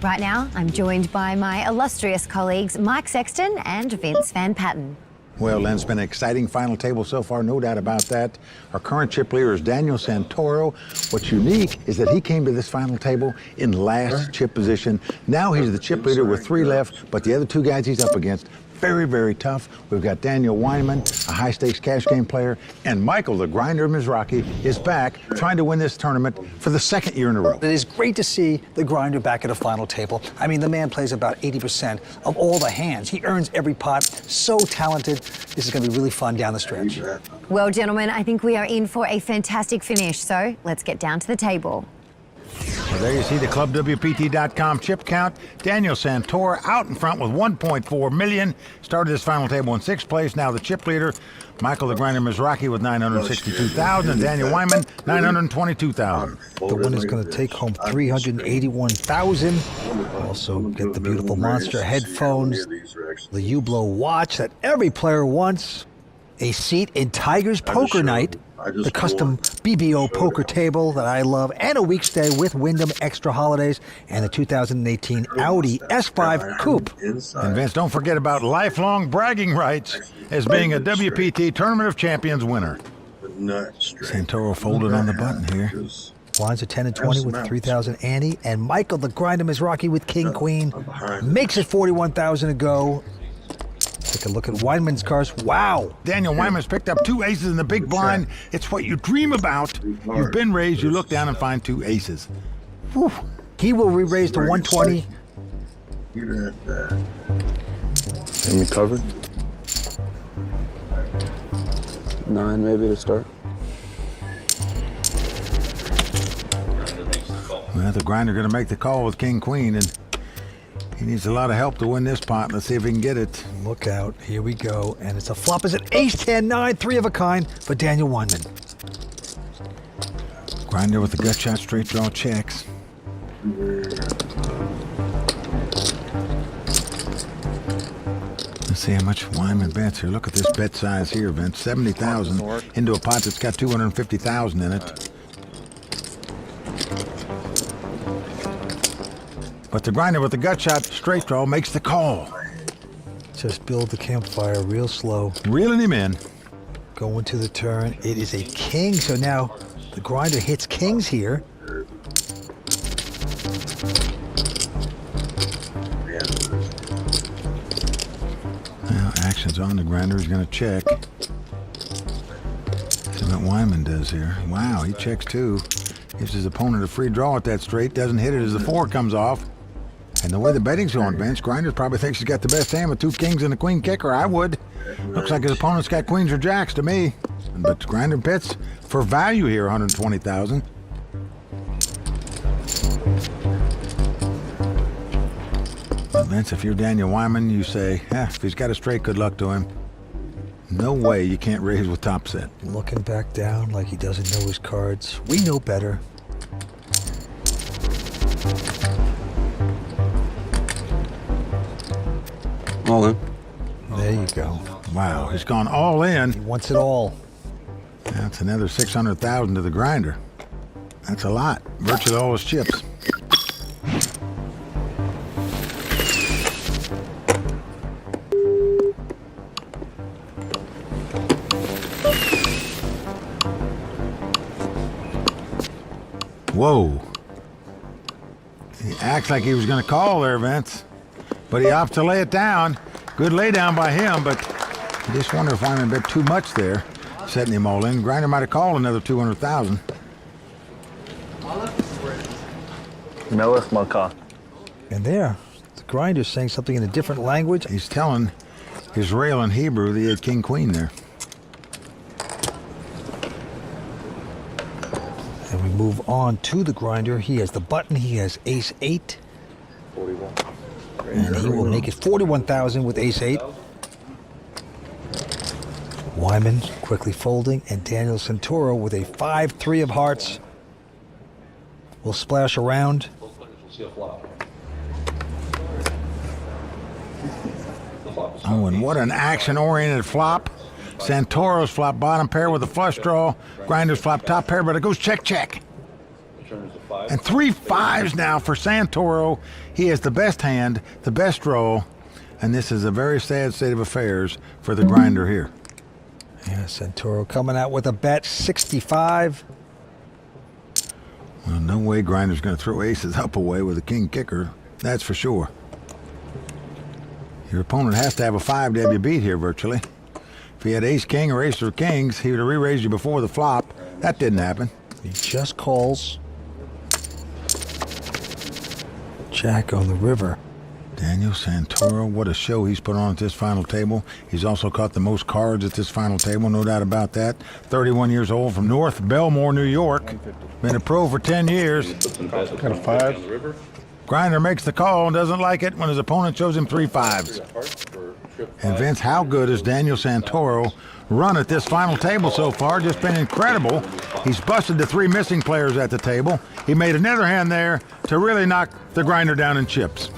Right now, I'm joined by my illustrious colleagues Mike Sexton and Vince Van Patten. Well, Len, it's been an exciting final table so far, no doubt about that. Our current chip leader is Daniel Santoro. What's unique is that he came to this final table in last chip position. Now he's the chip leader with 3 left, but the other 2 guys he's up against, very, very tough. We've got Daniel Weinman, a high-stakes cash game player, and Michael, the grinder Mizrachi, is back trying to win this tournament for the 2nd year in a row. It is great to see the grinder back at a final table. I mean, the man plays about 80% of all the hands. He earns every pot. So talented. This is going to be really fun down the stretch. Well, gentlemen, I think we are in for a fantastic finish, so let's get down to the table. Well, there you see the ClubWPT.com chip count. Daniel Santoro out in front with 1.4 million. Started this final table in 6th place. Now the chip leader, Michael the Grinder Mizrachi with 962,000, and Daniel Weinman 922,000. The winner's going to take home 381,000. Also get the beautiful Monster headphones, the Hublot watch that every player wants, a seat in Tiger's Poker Night, the custom BBO poker table that I love, and a week stay with Wyndham Extra Holidays, and the 2018 Audi S5 Coupe. And Vince, don't forget about lifelong bragging rights as being a WPT Tournament of Champions winner. Santoro folded on the button here. Blinds are 10 and 20 with 3,000 ante, and Michael the Grinder Mizrachi with King Queen makes it 41,000 to go. Take a look at Weinman's cards. Wow! Daniel Weinman's picked up 2 aces in the big blind. It's what you dream about. You've been raised, you look down and find 2 aces. Whew. He will re-raise to 120. And we covered? 9 maybe to start. Well, the grinder going to make the call with King Queen, and he needs a lot of help to win this pot. Let's see if he can get it. Look out. Here we go. And it's a flop. Is it ace 10 9, 3 of a kind for Daniel Weinman. Grinder with the gut shot, straight draw checks. Let's see how much Weinman bets here. Look at this bet size here, Vince. 70,000 into a pot that's got 250,000 in it. But the grinder with the gut shot, straight draw, makes the call. Just build the campfire real slow. Reeling him in. Going to the turn. It is a king, so now the grinder hits kings here. Well, action's on. The grinder is going to check. what Wyman does here. Wow, he checks two. Gives his opponent a free draw at that straight. Doesn't hit it as the 4 comes off. And the way the betting's going, Vince, Grinders probably thinks he's got the best hand with 2 kings and a queen kicker. I would. Looks like his opponent's got queens or jacks to me. But Grinder bets for value here, 120,000. Vince, if you're Daniel Wyman, you say, if he's got a straight, good luck to him. No way you can't raise with top set. Looking back down like he doesn't know his cards. We know better. All in. There you go. Wow, he's gone all in. He wants it all. That's another 600,000 to the Grinder. That's a lot. Virtually all his chips. Whoa. He acts like he was going to call there, Vince. But he opts to lay it down. Good lay down by him, but I just wonder if Wyman bet too much there, setting him all in. Grinder might have called another 200,000. Melech Malka. And there, the Grinder's saying something in a different language. He's telling Israel in Hebrew that he had king queen there. And we move on to the Grinder. He has the button. He has ace 8. 41. And he will make it 41,000 with ace 8. Wyman quickly folding, and Daniel Santoro with a 5-3 of hearts will splash around. Oh, and what an action-oriented flop. Santoro's flop bottom pair with a flush draw. Grinder's flop top pair, but it goes check, check. And 3 5s now for Santoro. He has the best hand, the best draw, and this is a very sad state of affairs for the Grinder here. Yeah, Santoro coming out with a bet, 65. Well, no way Grinder's going to throw aces up away with a king kicker. That's for sure. Your opponent has to have a 5 to have you beat here, virtually. If he had ace king or ace of kings, he would have re-raised you before the flop. That didn't happen. He just calls. Jack on the river. Daniel Santoro, what a show he's put on at this final table. He's also caught the most cards at this final table, no doubt about that. 31 years old from North Belmore, New York. Been a pro for 10 years. Got a 5. Grinder makes the call and doesn't like it when his opponent shows him 3 5s. And Vince, how good has Daniel Santoro run at this final table so far? Just been incredible. He's busted the 3 missing players at the table. He made another hand there to really knock the Grinder down in chips.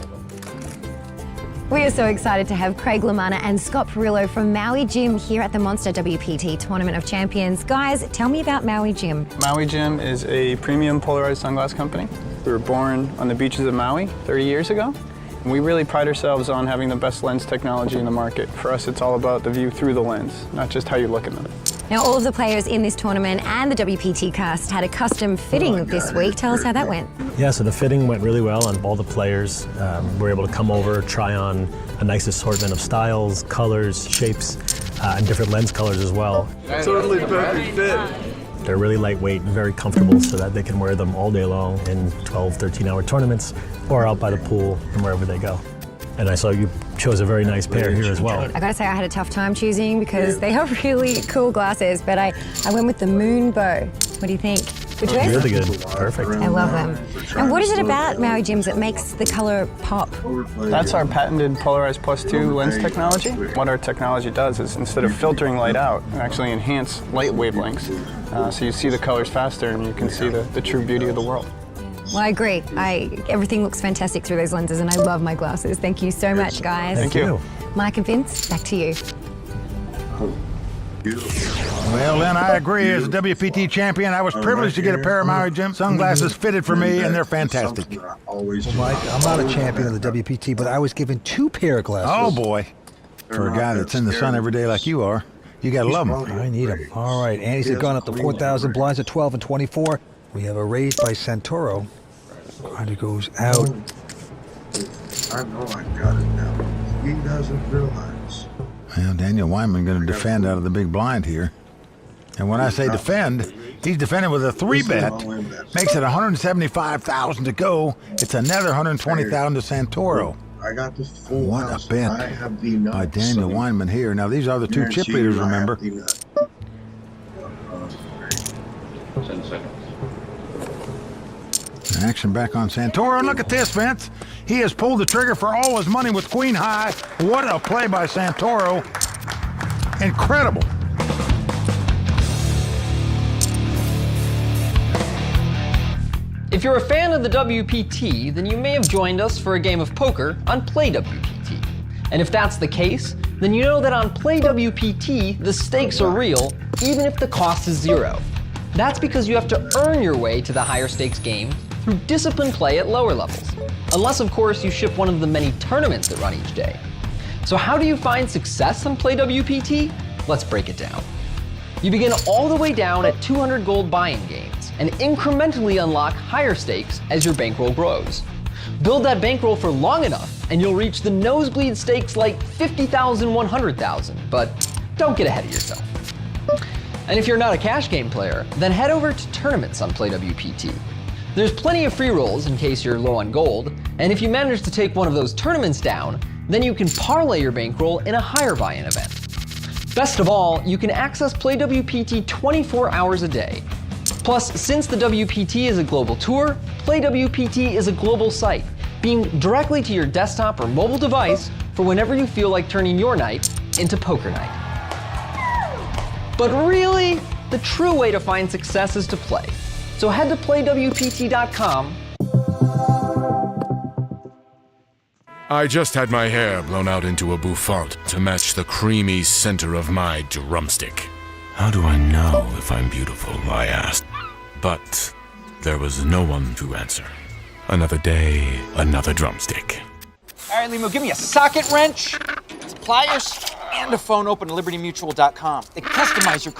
We are so excited to have Craig Lamanna and Scott Perillo from Maui Gym here at the Monster WPT Tournament of Champions. Guys, tell me about Maui Gym. Maui Gym is a premium polarized sunglass company. We were born on the beaches of Maui 30 years ago. And we really pride ourselves on having the best lens technology in the market. For us, it's all about the view through the lens, not just how you look at them. Now, all of the players in this tournament and the WPT cast had a custom fitting this week. Tell us how that went. Yeah, so the fitting went really well on all the players. We're able to come over, try on a nice assortment of styles, colors, shapes, and different lens colors as well. Totally perfect fit. They're really lightweight and very comfortable so that they can wear them all day long in 12, 13-hour tournaments or out by the pool and wherever they go. And I saw you chose a very nice pair here as well. I gotta say, I had a tough time choosing because they are really cool glasses, but I went with the Moon Bow. What do you think? Good choice? Really good. Perfect. I love them. And what is it about Maui Gyms that makes the color pop? That's our patented Polarized +2 lens technology. What our technology does is instead of filtering light out, it actually enhance light wavelengths. So you see the colors faster and you can see the true beauty of the world. Well, I agree. Everything looks fantastic through those lenses, and I love my glasses. Thank you so much, guys. Thank you. Mike and Vince, back to you. Well, Lynn, I agree. As a WPT champion, I was privileged to get a pair of Maui Gym sunglasses fitted for me, and they're fantastic. Well, Mike, I'm not a champion of the WPT, but I was given 2 pair of glasses. Oh, boy. For a guy that's in the sun every day like you are, you got to love them. I need them. All right, Andy's have gone up to 4,000, blinds at 12 and 24. We have a raise by Santoro. Grinder goes out. I know I got it now. He doesn't realize. Well, Daniel Wyman going to defend out of the big blind here. And when I say defend, he's defending with a 3-bet. Makes it $175,000 to go. It's another $120,000 to Santoro. I got the full What house. a bet I have the nut, by Daniel so Weinman here. Now, these are the 2 guarantee chip leaders, you I have remember. the nut. 10 seconds. Action back on Santoro. And look at this, Vince. He has pulled the trigger for all his money with Queen High. What a play by Santoro. Incredible. If you're a fan of the WPT, then you may have joined us for a game of poker on Play WPT. And if that's the case, then you know that on Play WPT, the stakes are real, even if the cost is 0. That's because you have to earn your way to the higher stakes game through disciplined play at lower levels. Unless, of course, you ship one of the many tournaments that run each day. So how do you find success on Play WPT? Let's break it down. You begin all the way down at 200 gold buy-in games and incrementally unlock higher stakes as your bankroll grows. Build that bankroll for long enough and you'll reach the nosebleed stakes like 50,000, 100,000, but don't get ahead of yourself. And if you're not a cash game player, then head over to tournaments on Play WPT. There's plenty of free rolls in case you're low on gold, and if you manage to take one of those tournaments down, then you can parlay your bankroll in a higher buy-in event. Best of all, you can access Play WPT 24 hours a day. Plus, since the WPT is a global tour, Play WPT is a global site, beamed directly to your desktop or mobile device for whenever you feel like turning your night into poker night. But really, the true way to find success is to play. So head to playwpt.com. I just had my hair blown out into a bouffant to match the creamy center of my drumstick. How do I know if I'm beautiful? I asked. But there was no one to answer. Another day, another drumstick. All right, Limo, give me a socket wrench, some pliers, and a phone. Open at libertymutual.com. They customize your